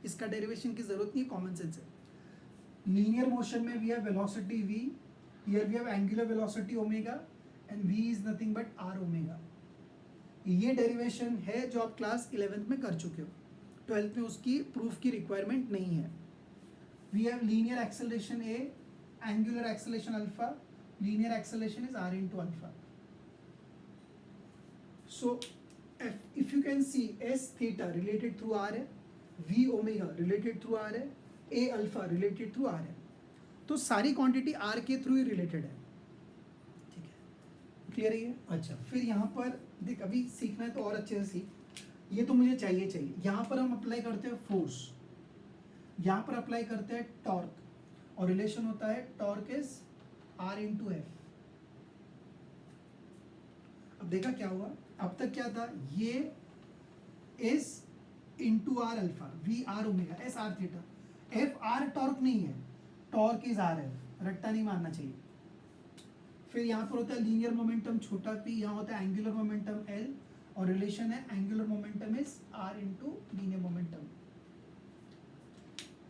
इसका डेरिवेशन की जरूरत नहीं, कॉमन सेंस है। लीनियर मोशन में we have velocity v, here we have angular velocity omega, and v is nothing but r omega. ये डेरिवेशन है जो आप क्लास 11th में कर चुके हो, 12th में उसकी प्रूफ की रिक्वायरमेंट नहीं है। We have linear acceleration a, angular acceleration alpha, linear acceleration is r into alpha. So if you can see s theta related through r है, v omega related through r है, a alpha related through r है, तो सारी quantity r के through ही related है. ठीक है, clear है ये? अच्छा, फिर यहाँ पर देख, अभी सीखना है तो और अच्छे से सीख. ये तो मुझे चाहिए. यहाँ पर हम अप्लाई करते हैं फोर्स, यहाँ पर अप्लाई करते हैं टॉर्क, और रिलेशन होता है torque is r into F. अब देखा क्या हुआ, अब तक क्या था, ये S into R alpha, V R omega, S R theta, F R torque नहीं है, टॉर्क इज आर एफ, रट्टा नहीं मारना चाहिए. फिर यहाँ पर होता है लीनियर मोमेंटम छोटा p, यहाँ होता है एंगुलर मोमेंटम l, और रिलेशन है angular momentum is r into linear momentum.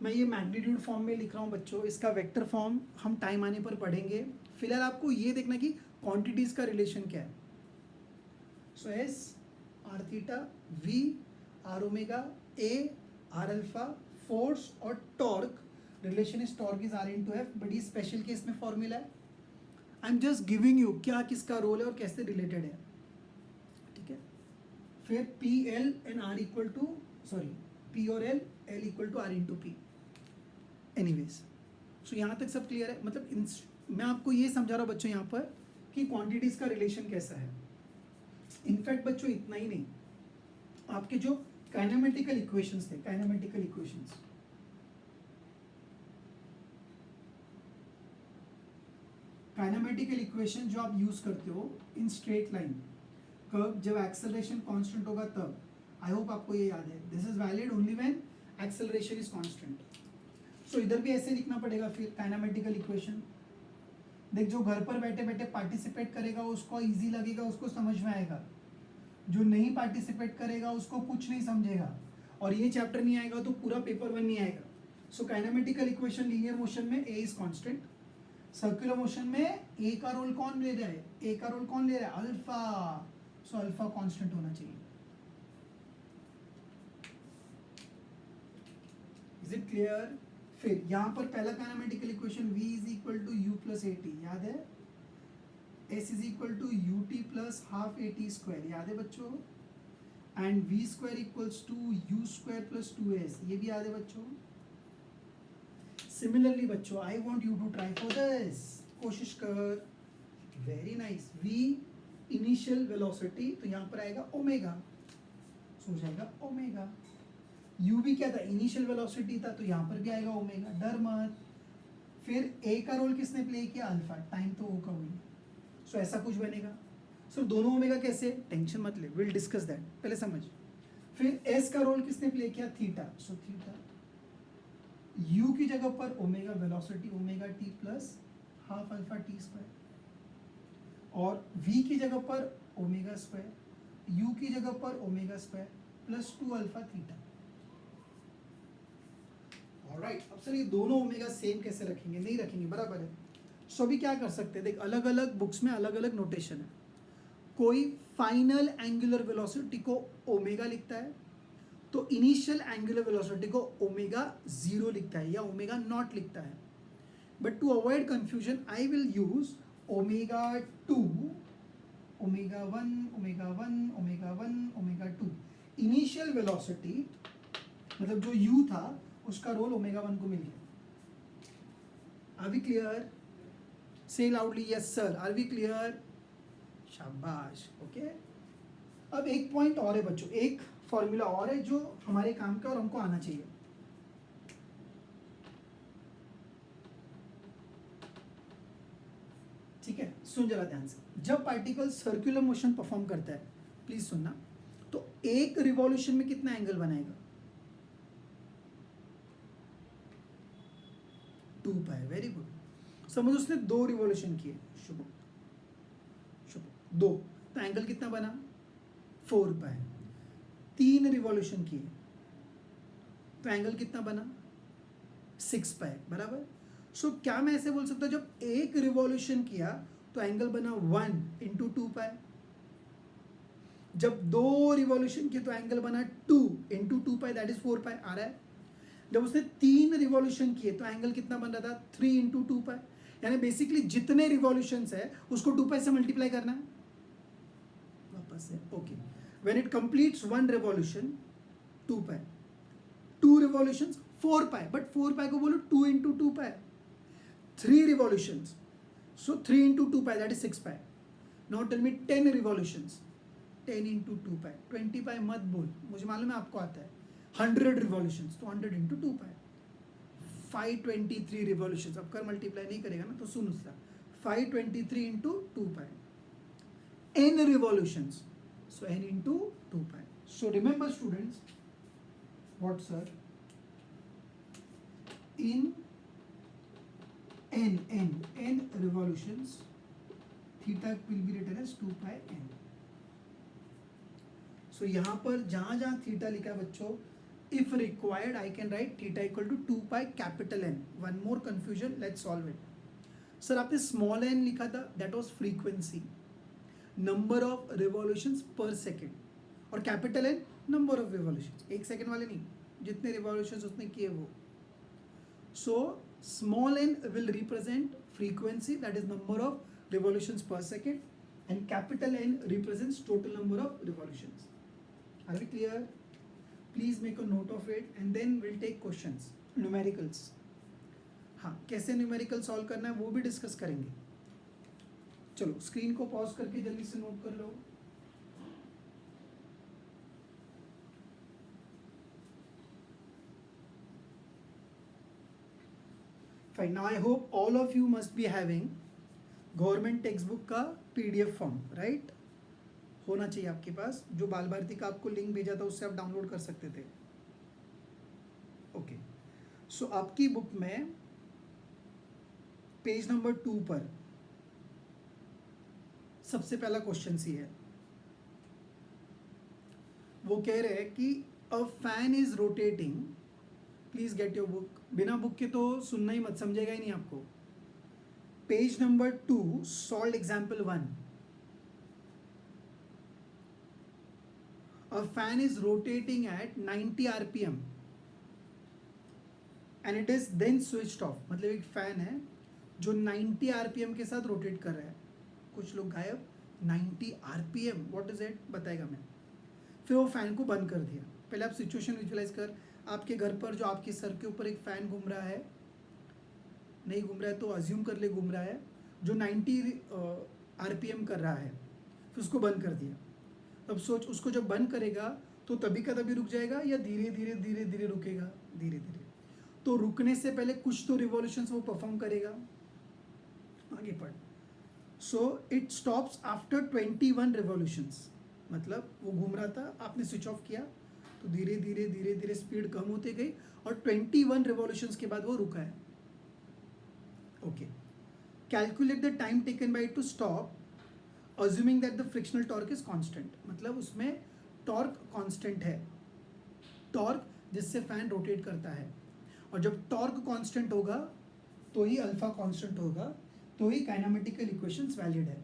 मैं ये मैग्नीट्यूड फॉर्म में लिख रहा हूँ बच्चों, इसका वेक्टर फॉर्म हम टाइम आने पर पढ़ेंगे. फिलहाल आपको ये देखना कि क्वांटिटीज का रिलेशन क्या है. So S R theta, V R omega, A R alpha, force और torque, relation is torque is R into F. बड़ी स्पेशल केस में फॉर्मूला है. I am just giving you क्या किसका रोल है और कैसे रिलेटेड है. ठीक है, फिर P L and R equal to, sorry, P और L equal to R into P. Anyways, so यहाँ तक सब क्लियर है. मतलब मैं आपको ये समझा रहा हूँ बच्चों यहाँ पर कि क्वांटिटीज का रिलेशन कैसा है. इनफैक्ट बच्चों इतना ही नहीं, आपके जो काइनेमेटिकल इक्वेशंस थे, काइनेमेटिकल इक्वेशंस, काइनेमेटिकल इक्वेशन जो आप यूज करते हो इन स्ट्रेट लाइन, कब जब एक्सेलरेशन कांस्टेंट होगा तब. आई होप आपको ये याद है. This is valid only when acceleration is constant. So इधर भी ऐसे लिखना पड़ेगा. फिर काइनेमेटिकल इक्वेशन देख, जो घर पर बैठे बैठे पार्टिसिपेट करेगा उसको इजी लगेगा, उसको समझ में आएगा. जो नहीं पार्टिसिपेट करेगा उसको कुछ नहीं समझेगा, और ये चैप्टर नहीं आएगा तो पूरा पेपर 1 नहीं आएगा. सो काइनेमेटिकल इक्वेशन, लीनियर मोशन में ए इज कांस्टेंट, सर्कुलर मोशन में ए का रोल कौन ले रहा है, ए का रोल कौन ले रहा है, अल्फा. सो अल्फा कांस्टेंट होना चाहिए. Is it clear? फिर यहाँ पर पहला kinematical equation v is equal to u plus a t, याद है. s is equal to u t plus half a t square, याद है बच्चों. And v square equals to u square plus 2s, ये भी याद है बच्चों. सिमिलरली बच्चों, I want you to try for this, कोशिश कर. Very nice. v initial velocity, तो यहाँ पर आएगा ओमेगा, सो हो जाएगा ओमेगा. u भी क्या था, इनिशियल वेलोसिटी था, तो यहाँ पर भी आएगा ओमेगा, डर मत. फिर a का रोल किसने प्ले किया, अल्फा, टाइम तो o का हुई. सो ऐसा कुछ बनेगा. सो दोनों ओमेगा कैसे, टेंशन मत ले, विल डिस्कस दैट, पहले समझ. फिर s का रोल किसने प्ले किया, थीटा. सो थीटा, u की जगह पर omega velocity, omega T plus half alpha T square, और v की जगह पर ओमेगा स्क्वायर, u की जगह पर omega square plus 2 alpha theta. Alright, अब सर ये दोनों ओमेगा सेम कैसे रखेंगे, नहीं रखेंगे, बराबर है. सो अभी क्या कर सकते हैं, देख अलग अलग बुक्स में अलग अलग नोटेशन है. कोई फाइनल एंगुलर वेलोसिटी को ओमेगा लिखता है, तो इनिशियल एंगुलर वेलोसिटी को ओमेगा 0 लिखता है या ओमेगा नॉट लिखता है. But to avoid confusion I will use omega 2, omega 1, omega 1, omega 1, omega 2. Initial velocity मतलब जो u था उसका रोल ओमेगा 1 को मिल गया. Are we clear? Say loudly yes sir, are we clear? शाबाश. ओके, अब एक पॉइंट और है बच्चों, एक फॉर्मूला और है जो हमारे काम का और हमको आना चाहिए. ठीक है, सुन जरा ध्यान से. जब पार्टिकल सर्कुलर मोशन परफॉर्म करता है, प्लीज सुनना, तो एक रिवॉल्यूशन में कितना एंगल बनाएगा, 2 पाई. Very good. समझ उसने 2 रिवॉल्यूशन किए, शुभ शुभ 2, तो एंगल कितना बना, 4 पाई. 3 रिवॉल्यूशन किए तो एंगल कितना बना, 6 पाई, बराबर. सो क्या मैं ऐसे बोल सकता हूं, जब एक रिवॉल्यूशन किया तो एंगल बना 1 इंटू 2 पाई. जब 2 रिवॉल्यूशन किए तो एंगल बना 2 इंटू 2 पाई, दैट इज 4 पाई. आ रहा है. जब उसने 3 रिवॉल्यूशन किए तो एंगल कितना बन रहा था, 3 इंटू 2 पाई. यानी बेसिकली जितने रिवॉल्यूशंस है उसको 2 पाई से मल्टीप्लाई करना है वापस से। Okay, when it completes 1 revolution 2 pi, 2 revolutions 4 pi, but 4 pi को बोलो 2 into 2 pi, 3 revolutions, so 3 into 2 pi that is 6 pi. Now tell me 10 revolutions, 10 into 2 pi, 20 pi मत बोल, मुझे मालूम है आपको आता है। 100 रिवॉल्यूशंस तो 100 इंटू 2 पाई, 523 रिवॉल्यूशंस। अब कर मल्टीप्लाई नहीं करेगा ना तो सुन उसका, 523 into 2 pi, n revolutions, so n into 2 pi. So remember students, what sir, in n revolutions theta will be written as 2 pi n। so यहाँ पर जहाँ जहाँ थीटा लिखा है बच्चों, if required I can write theta equal to 2 pi capital N। one more confusion, let's solve it। Sir आपने small n लिखा था, that was frequency, number of revolutions per second, और capital N number of revolutions, 1 second वाले नहीं, जितने revolutions उसने किए वो। So small n will represent frequency, that is number of revolutions per second, and capital N represents total number of revolutions। Are we clear? Please make a note of it and then we'll take questions, numericals। हाँ, कैसे numerical solve करना है वो भी discuss करेंगे। चलो screen को pause करके जल्दी से नोट कर लो। Fine, now I hope all of you must be having government text book का PDF फॉर्म, राइट? होना चाहिए आपके पास, जो बाल भारती का आपको लिंक भेजा था उससे आप डाउनलोड कर सकते थे। ओके, सो आपकी बुक में पेज नंबर 2 पर सबसे पहला क्वेश्चन सी है, वो कह रहे हैं कि a fan is rotating, please get your book. बिना बुक के तो सुनना ही मत, समझेगा ही नहीं आपको। Page number 2, solve example 1। A fan is rotating at 90 RPM and it is then switched off. मतलब एक फैन है जो 90 RPM के साथ रोटेट कर रहा है। कुछ लोग गायब, 90 RPM व्हाट इज इट बताएगा मैं। फिर वो फैन को बंद कर दिया। पहले आप सिचुएशन विजुअलाइज कर, आपके घर पर जो आपके सर के ऊपर एक फैन घूम रहा है, नहीं घूम रहा है तो अज्यूम कर ले घूम रहा है, जो 90 RPM कर रहा है, फिर उसको बंद कर दिया। अब सोच, उसको जब बंद करेगा तो तभी का तभी रुक जाएगा या धीरे धीरे धीरे धीरे रुकेगा? धीरे धीरे। तो रुकने से पहले कुछ तो रिवॉल्यूशंस वो परफॉर्म करेगा। आगे पढ़। So it stops after 21 revolutions. मतलब वो घूम रहा था, आपने स्विच ऑफ किया तो धीरे धीरे धीरे धीरे स्पीड कम होती गई और 21 रिवॉल्यूशंस के बाद वो रुका है। Okay, calculate the time taken by two stop assuming that the frictional torque is constant. मतलब उसमें टॉर्क कांस्टेंट है, टॉर्क जिससे फैन रोटेट करता है, और जब टॉर्क कांस्टेंट होगा तो ही अल्फा कांस्टेंट होगा, तो ही काइनेमेटिकल इक्वेशंस वैलिड है।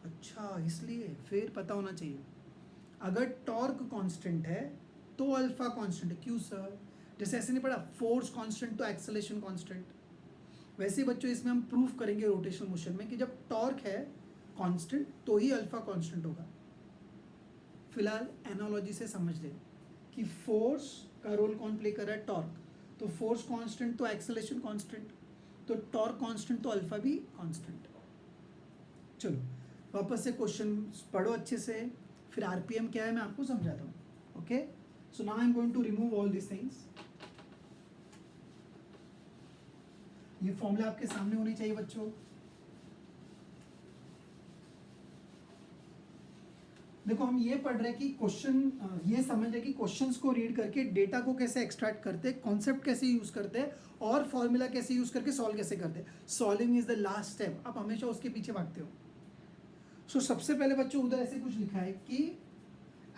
अच्छा, इसलिए फिर पता होना चाहिए, अगर टॉर्क कांस्टेंट है तो अल्फा कांस्टेंट है। क्यों सर? जैसे ऐसे नहीं पढ़ा, फोर्स कांस्टेंट तो एक्सेलरेशन कांस्टेंट। वैसे बच्चों इसमें हम प्रूफ करेंगे रोटेशनल मोशन में कि जब टॉर्क है कांस्टेंट तो ही अल्फा कांस्टेंट होगा। फिलहाल एनालॉजी से समझ ले कि फोर्स का रोल कौन प्ले कर रहा है? टॉर्क। तो फोर्स कांस्टेंट तो एक्सेलरेशन कांस्टेंट, तो टॉर्क कांस्टेंट तो अल्फा भी कांस्टेंट। चलो वापस से क्वेश्चन पढ़ो अच्छे से, फिर आरपीएम क्या है मैं आपको समझाता हूँ। Okay, so now I am going to remove all this things. ये फॉर्मूला आपके सामने होनी चाहिए बच्चों। देखो हम ये पढ़ रहे हैं कि क्वेश्चन, ये समझ रहे कि क्वेश्चंस को रीड करके डेटा को कैसे एक्सट्रैक्ट करते हैं, कॉन्सेप्ट कैसे यूज करते हैं, और फॉर्मूला कैसे यूज करके सॉल्व कैसे करते हैं। Solving is the last step, आप हमेशा उसके पीछे भागते हो। सो सबसे पहले बच्चों उधर ऐसे कुछ लिखा है कि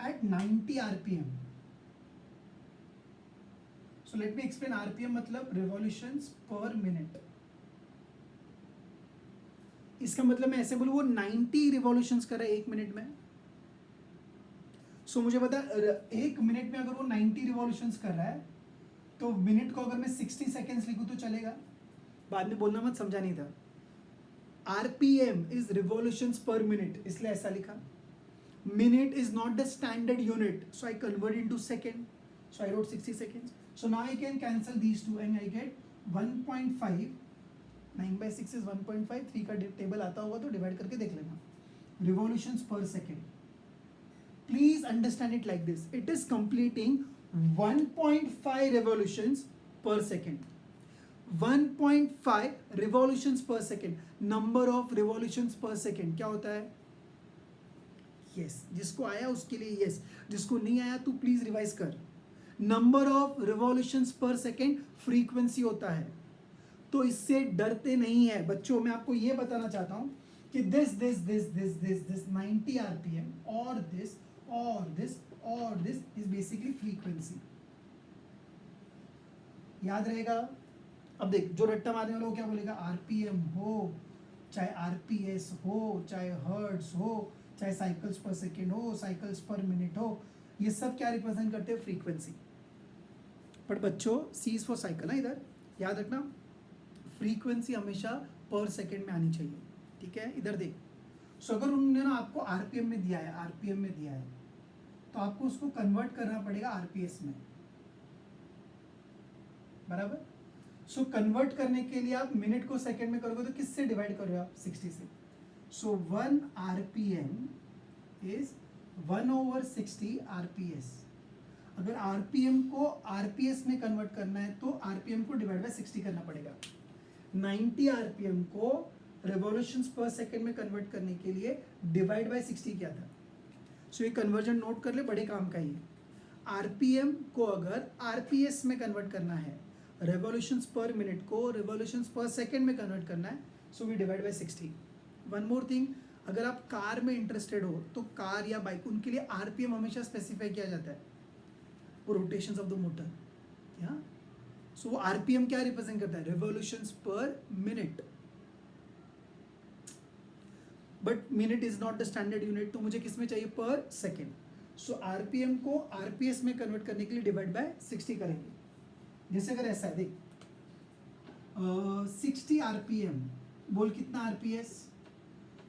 at 90 RPM, so let me explain. RPM मतलब रिवॉल्यूशंस पर मिनट। इसका मतलब मैं ऐसे बोलूं, वो 90 रिवॉल्यूशंस कर रहा है 1 मिनट में। सो मुझे पता 1 मिनट में अगर वो 90 रिवॉल्यूशंस कर रहा है तो मिनट को अगर मैं 60 सेकेंड्स लिखूं तो चलेगा, बाद में बोलना मत, समझा नहीं था। RPM is revolutions per minute, इसलिए ऐसा लिखा। Minute is not the standard unit, so I convert into second, so I wrote 60 seconds. So now I can cancel these two and I get 1.5. 9/6 is 1.5. 3 का table आता होगा तो divide करके देख लेना। रिवॉल्यूशंस पर second, please understand it like this, it is completing 1.5 revolutions per second. 1.5 revolutions per second. Number of revolutions per second क्या होता है? यस, जिसको आया उसके लिए यस, जिसको नहीं आया तो प्लीज रिवाइज कर। नंबर ऑफ रिवॉल्यूशंस पर सेकेंड फ्रीक्वेंसी होता है, तो इससे डरते नहीं है बच्चों। मैं आपको ये बताना चाहता हूं कि दिस 90 आरपीएम और दिस इज बेसिकली फ्रीक्वेंसी, याद रहेगा। अब देख, जो रट्टा मारने वाला वो क्या बोलेगा, आरपीएम हो चाहे आरपीएस हो चाहे हर्ट्ज हो चाहे साइकिल्स पर सेकेंड हो साइकिल्स पर मिनट हो, ये सब क्या रिप्रेजेंट करते हैं, फ्रीक्वेंसी। बट बच्चों सी इज फॉर साइकिल ना, इधर याद रखना, फ्रीक्वेंसी हमेशा पर सेकेंड में आनी चाहिए, ठीक है। इधर देख, सो अगर उन्होंने ना आपको आरपीएम में दिया है तो आपको उसको कन्वर्ट करना पड़ेगा आरपीएस में, बराबर। सो कन्वर्ट करने के लिए आप मिनट को सेकेंड में करोगे तो किससे डिवाइड करोगे आप, 60 से। सो 1 आरपीएम इज 1/60 आरपीएस। अगर आरपीएम को आरपीएस में कन्वर्ट करना है तो आरपीएम को डिवाइड बाय 60 करना पड़ेगा। 90 आरपीएम को रिवॉल्यूशंस पर सेकेंड में कन्वर्ट करने के लिए डिवाइड बाय 60 किया था। सो ये कन्वर्जन नोट कर ले, बड़े काम का ही है। आरपीएम को अगर आरपीएस में कन्वर्ट करना है, रिवॉल्यूशंस पर मिनट को रिवॉल्यूशंस पर सेकेंड में कन्वर्ट करना है, so we divide by 60। One more thing, अगर आप कार में इंटरेस्टेड हो तो कार या बाइक, उनके लिए आरपीएम हमेशा स्पेसिफाई किया जाता है, वो रोटेशंस ऑफ द मोटर, या सो वो आरपीएम क्या रिप्रेजेंट करता है, revolutions per minute. But minute is not the standard unit, तो मुझे किस में चाहिए, पर सेकेंड। सो आरपीएम को आरपीएस में कन्वर्ट करने के लिए डिवाइड बाय 60 करेंगे। जैसे अगर ऐसा है, देख 60 आरपीएम, बोल कितना RPS,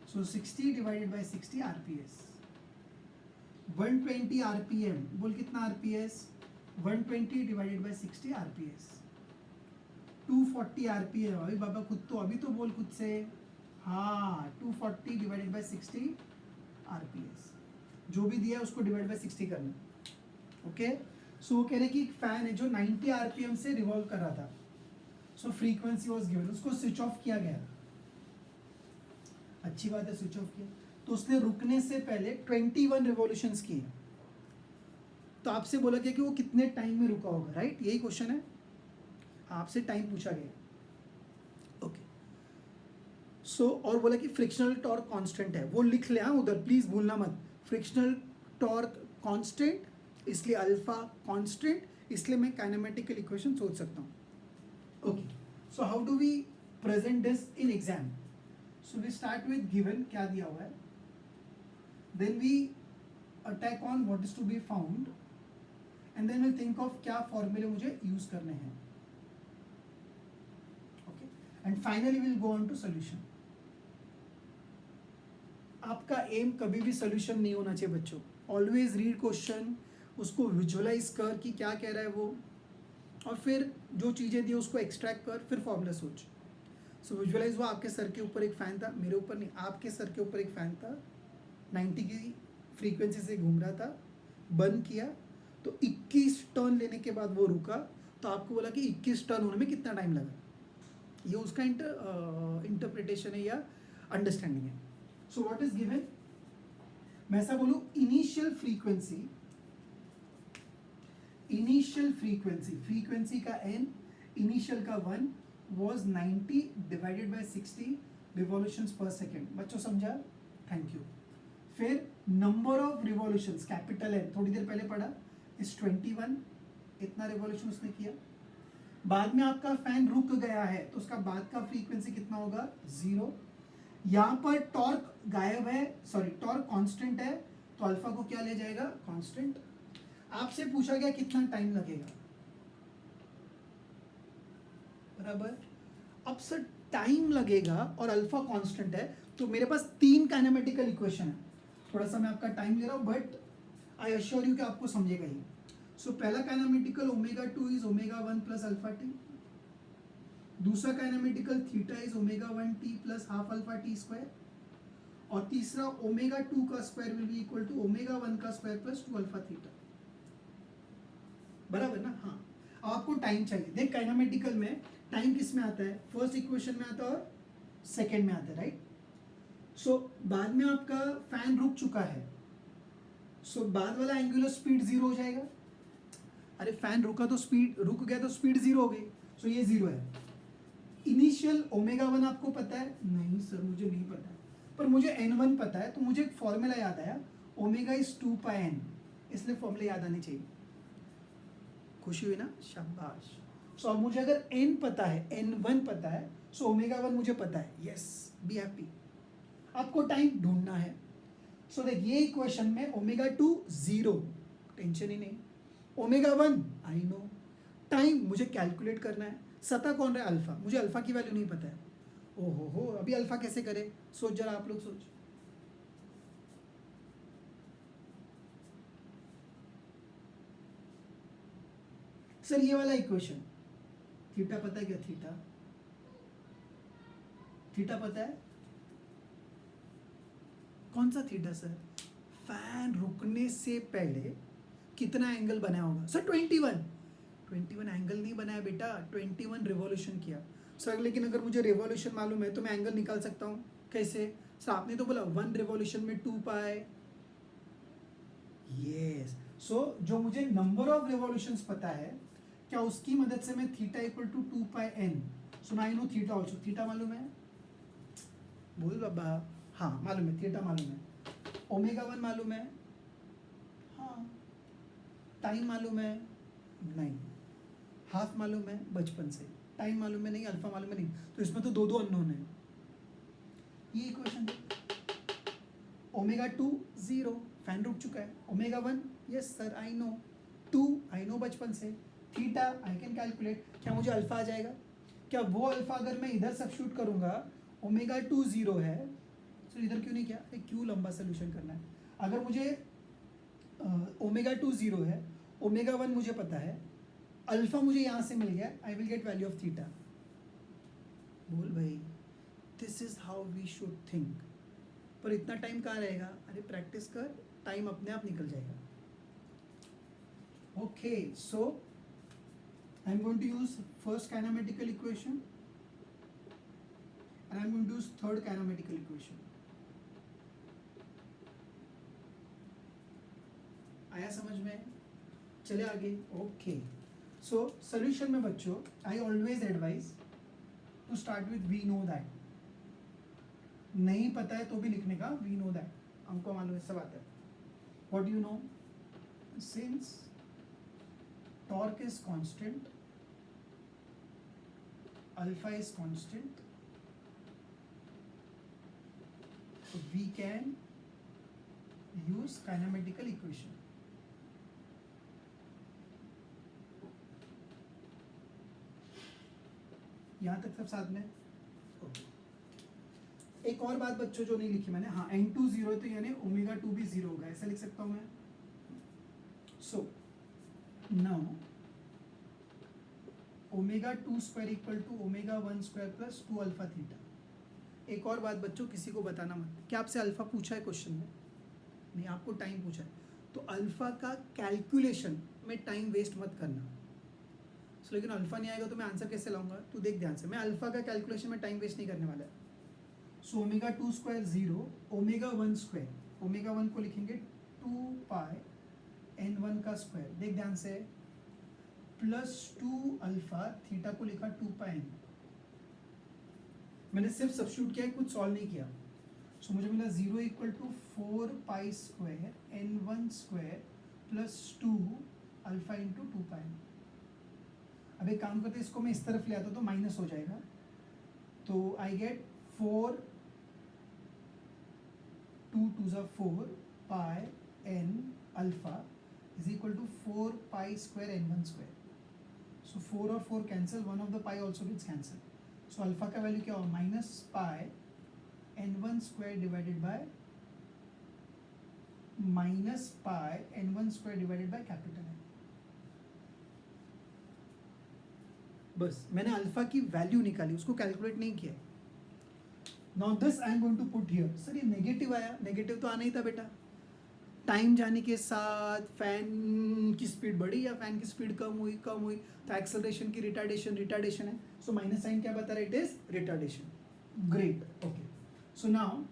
so 60 divided by 60 RPS. 120 RPM, बोल कितना RPS, 120 divided by 60 RPS. 240 RPM, अभी बाबा अभी तो बोल खुद से, हाँ 240 डिवाइडेड बाय 60 आरपीएस। जो भी दिया है उसको डिवाइड बाय 60 करना, ओके। सो वो कह रहे कि एक फैन है जो 90 आरपीएम से रिवॉल्व कर रहा था, सो फ्रीक्वेंसी वाज गिवन, उसको स्विच ऑफ किया गया। अच्छी बात है, स्विच ऑफ किया तो उसने रुकने से पहले 21 रिवॉल्यूशंस किए। तो आपसे बोला गया कि वो कितने टाइम में रुका होगा, राइट, यही क्वेश्चन है, आपसे टाइम पूछा गया, ओके। सो और बोला कि फ्रिक्शनल टॉर्क कांस्टेंट है, वो लिख ले, हाँ उधर प्लीज भूलना मत, फ्रिक्शनल टॉर्क कांस्टेंट, इसलिए अल्फा कांस्टेंट, इसलिए मैं काइनेमेटिकल इक्वेशन सोच सकता हूँ, okay. So how do we present this in exam, so we start with given, क्या दिया हुआ है, then we attack on what is to be found, and then will think of क्या फॉर्मूले मुझे यूज करने हैं, okay, and finally will go on to solution. आपका एम कभी भी सोल्यूशन नहीं होना चाहिए बच्चों, ऑलवेज रीड क्वेश्चन, उसको विजुअलाइज कर कि क्या कह रहा है वो, और फिर जो चीज़ें दी उसको एक्सट्रैक्ट कर, फिर फॉर्मूला सोच। सो विजुअलाइज हुआ, आपके सर के ऊपर एक फ़ैन था, मेरे ऊपर नहीं, आपके सर के ऊपर एक फ़ैन था, 90 की फ्रीक्वेंसी से घूम रहा था, बंद किया तो 21 टर्न लेने के बाद वो रुका, तो आपको बोला कि 21 टर्न होने में कितना टाइम लगा, ये उसका इंटरप्रिटेशन है या अंडरस्टैंडिंग है। सो व्हाट इज गिवन, मैं ऐसा बोलूं, इनिशियल फ्रीक्वेंसी का n, इनिशियल का 1 was 90 डिवाइडेड बाय 60 रिवॉल्यूशंस पर सेकेंड। बच्चों समझा, थैंक यू। फिर number of revolutions, capital N, थोड़ी देर पहले पढ़ा, इस 21, इतना रिवॉल्यूशन उसने किया। बाद में आपका फैन रुक गया है तो उसका बाद का फ्रीक्वेंसी कितना होगा, 0। यहाँ पर टॉर्क गायब है, सॉरी टॉर्क कांस्टेंट है, तो अल्फा को क्या ले जाएगा, कांस्टेंट। आपसे पूछा गया कितना टाइम लगेगा, बराबर। अब सर टाइम लगेगा और अल्फा कांस्टेंट है, तो मेरे पास 3 काइनेमेटिकल इक्वेशन है। थोड़ा सा मैं आपका टाइम ले रहा हूँ, बट आई अश्योर यू कि आपको समझेगा ही। सो पहला kinematical omega 2 is omega 1 plus alpha T. दूसरा kinematical theta is omega 1 T plus half alpha T square. और तीसरा ओमेगा 2 का square will be equal to omega 1 का स्क्वायर प्लस 2 अल्फा थीटा। बराबर ना? हाँ। अब आपको टाइम चाहिए। देख काइनेमेटिकल में टाइम किस में आता है? फर्स्ट इक्वेशन में आता है और सेकेंड में आता है, राइट? सो बाद में आपका फैन रुक चुका है, सो बाद वाला एंगुलर स्पीड जीरो हो जाएगा। अरे फैन रुका तो स्पीड रुक गया तो स्पीड जीरो हो गई, सो ये जीरो है। इनिशियल ओमेगा 1 आपको पता है? नहीं सर मुझे नहीं पता है, पर मुझे n1 पता है, तो मुझे एक फॉर्मूला याद आया, ओमेगा इज 2 पाई n, इसलिए फॉर्मूला याद आनी चाहिए। खुशी हुई ना? शाबाश। सो अब मुझे अगर n पता है, n1 पता है, सो ओमेगा 1 मुझे पता है। Yes, be happy. आपको टाइम ढूंढना है। सो देख ये इक्वेशन में ओमेगा 2 जीरो, टेंशन ही नहीं। Omega 1 I know. टाइम मुझे कैलकुलेट करना है। सता कौन रहा है? अल्फा। मुझे अल्फा की वैल्यू नहीं पता है। ओहो हो, अभी अल्फा कैसे करें? सोच जरा, आप लोग सोच। सर ये वाला इक्वेशन, थीटा पता है क्या? थीटा, थीटा पता है? कौन सा थीटा सर? फैन रुकने से पहले कितना एंगल बनाया होगा? सर 21। 21 एंगल नहीं बनाया बेटा, 21 रिवॉल्यूशन किया। सर लेकिन अगर मुझे रिवॉल्यूशन मालूम है तो मैं एंगल निकाल सकता हूँ। कैसे? सर आपने तो बोला 1 रिवॉल्यूशन में 2 पाई। यस। सो जो मुझे नंबर ऑफ रिवॉल्यूशंस पता है, क्या उसकी मदद से मैं theta equal to 2 pi n, so I know theta also. Theta मालूम है? बोल बाबा। हाँ मालूम है, थीटा मालूम है। ओमेगा 1 मालूम है? हाँ। टाइम मालूम है? नहीं। हाफ मालूम है बचपन से। टाइम मालूम है? नहीं। अल्फा मालूम है? नहीं। तो इसमें तो दो अननोन है। ये इक्वेशन ओमेगा 2 जीरो, फैन रुक चुका है। Omega 1 yes sir I know. 2 I know बचपन से। Theta I can calculate. क्या मुझे अल्फा आ जाएगा? क्या वो अल्फा अगर मैं इधर सब्स्टिट्यूट करूंगा, ओमेगा 2 जीरो है, तो इधर क्यों नहीं किया? क्यों लंबा सोल्यूशन करना है? अगर मुझे ओमेगा 2 जीरो है, ओमेगा 1 मुझे पता है, अल्फा मुझे यहाँ से मिल गया, I will get value of theta. बोल भाई, this is how we should think. पर इतना टाइम कहाँ रहेगा? अरे प्रैक्टिस कर, टाइम अपने आप निकल जाएगा। Okay, so I am going to use first kinematical equation and I'm going to use third kinematical equation. आया समझ में? चले आगे। ओके, सो सोल्यूशन में बच्चों I always advise to start with we know that. नहीं पता है तो भी लिखने का वी नो दैट, हमको मालूम है, सब आता है। What you know? Since torque is constant, alpha is constant, we can use kinematical equation. यहाँ तक सब साथ में? ओके। एक और बात बच्चों जो नहीं लिखी मैंने, हाँ n2 जीरो है तो यानी ओमेगा 2 भी जीरो होगा, ऐसा लिख सकता हूँ मैं। So now omega 2 square equal to omega 1 square plus 2 alpha theta. एक और बात बच्चों, किसी को बताना मत, क्या आपसे अल्फा पूछा है क्वेश्चन में? नहीं, आपको टाइम पूछा है। तो अल्फा का कैलकुलेशन में टाइम वेस्ट मत करना। सो लेकिन अल्फा नहीं आएगा तो मैं आंसर कैसे लाऊंगा? तू देख ध्यान से, मैं अल्फा का कैलकुलेशन में टाइम वेस्ट नहीं करने वाला है। So omega 2 square zero, omega 1 square, omega 1 को लिखेंगे 2 पाई n1 का स्क्वायर, देख ध्यान से, प्लस 2 अल्फा, थीटा को लिखा 2 पाई n। मैंने सिर्फ सब्स्टिट्यूट किया है, कुछ सॉल्व नहीं किया। सो मुझे मिला 0 equal to 4 pi square n1 square plus 2 alpha into 2 pi. अब एक काम करते, इसको मैं इस तरफ ले आता तो माइनस हो जाएगा, तो आई गेट 4 2 टू ज़ा 4 pi n alpha is equal to 4 pi square n1 square. So 4 और 4 cancel, one of the pi also gets cancel, so alpha का वैल्यू क्या होगा minus pi n1 square divided by minus pi n1 square divided by capital N. बस मैंने alpha की value निकाली, उसको calculate नहीं किया। Now this I am going to put here. Sir ये नेगेटिव आया, नेगेटिव तो आना ही था बेटा। टाइम जाने के साथ फैन की स्पीड बढ़ी या फैन की स्पीड कम हुई, तो एक्सेलरेशन की रिटार्डेशन है। सो माइनस साइन क्या बता रहा है, it is retardation. Great, okay. So now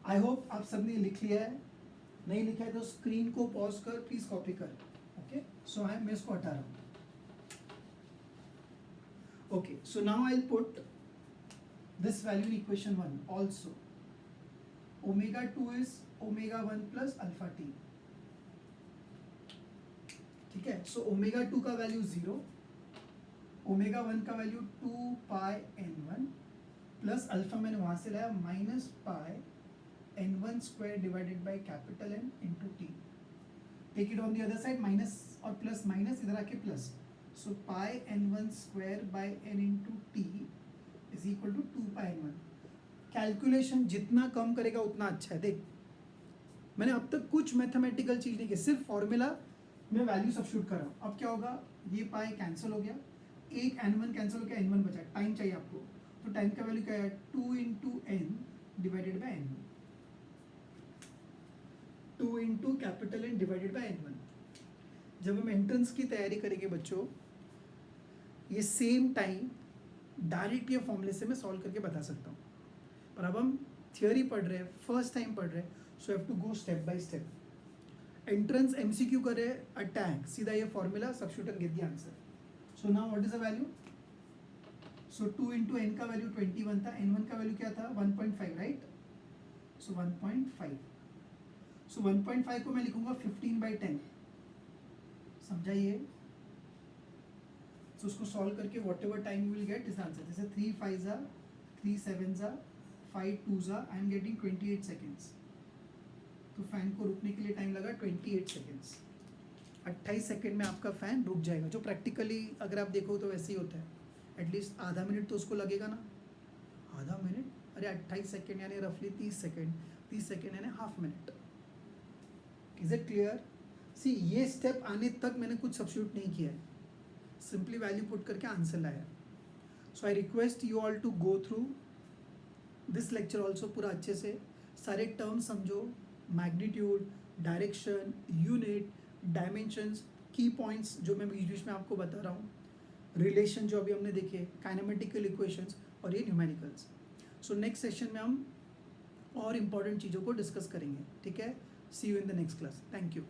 I hope आप सबने लिख लिया है, नहीं लिखा है तो स्क्रीन को पॉज कर प्लीज कॉपी कर। ओके, सो मैं इसको हटा रहा हूँ। Okay, so now I will put this value in equation 1 also. Omega 2 is omega 1 plus alpha t. ठीक है, सो ओमेगा 2 का वैल्यू 0, ओमेगा 1 का value 2 pi n1 plus alpha मैंने वहां से लाया minus pi n1 square divided by capital N into T. Take it on the other side, minus और plus minus इधर आके plus, so pi n1 square by n into T is equal to 2 pi n1। Calculation जितना कम करेगा उतना अच्छा है। देख मैंने अब तक कुछ मैथमेटिकल चीज नहीं की, सिर्फ फॉर्मूला में वैल्यू सब्स्टिट्यूट कर रहा हूँ। अब क्या होगा, ये पाई कैंसिल हो गया, एक n1 कैंसिल हो गया, n1 बचा। टाइम चाहिए आपको, तो टाइम का वैल्यू क्या है 2 into n divided by n1, 2 into capital N divided by n1। जब हम एंट्रेंस की तैयारी करेंगे बच्चों, ये सेम टाइम डायरेक्ट ये फॉर्मूले से मैं सॉल्व करके बता सकता हूँ, पर अब हम थियोरी पढ़ रहे हैं, फर्स्ट टाइम पढ़ रहे हैं, so have to go step by step. Entrance MCQ करे अटैक, सीधा ये formula substitute and get the answer. So now what is the value, so 2 into n का वैल्यू 21 था, n1 का वैल्यू क्या था 1.5, राइट। सो 1.5, सो 1.5 को मैं लिखूंगा 15/10, समझाइए। तो उसको सॉल्व करके what ever time will get is answer. जैसे 3 5 3 7 5 2 आई एम गेटिंग 28 सेकेंड्स। तो फैन को रुकने के लिए टाइम लगा 28 सेकेंड्स। 28 सेकेंड में आपका फैन रुक जाएगा, जो प्रैक्टिकली अगर आप देखो तो वैसे ही होता है। एटलीस्ट आधा मिनट तो उसको लगेगा ना, आधा मिनट, अरे 28 सेकेंड यानी रफली 30 सेकेंड, 30 सेकेंड यानी half minute. Is it clear? See ये स्टेप आने तक मैंने कुछ सब्स्टिट्यूट नहीं किया है, सिंपली वैल्यू पुट करके आंसर लाया। So I request you all to go through this lecture also पूरा अच्छे से, सारे टर्म समझो, magnitude, direction, unit, dimensions, key points जो मैं बीच बीच में आपको बता रहा हूँ, रिलेशन जो अभी हमने देखे, काइनेमेटिकल इक्वेशंस और ये न्यूमेरिकल्स। सो नेक्स्ट सेशन में हम और इम्पॉर्टेंट चीज़ों को डिस्कस करेंगे, ठीक है। See you in the next class, thank you.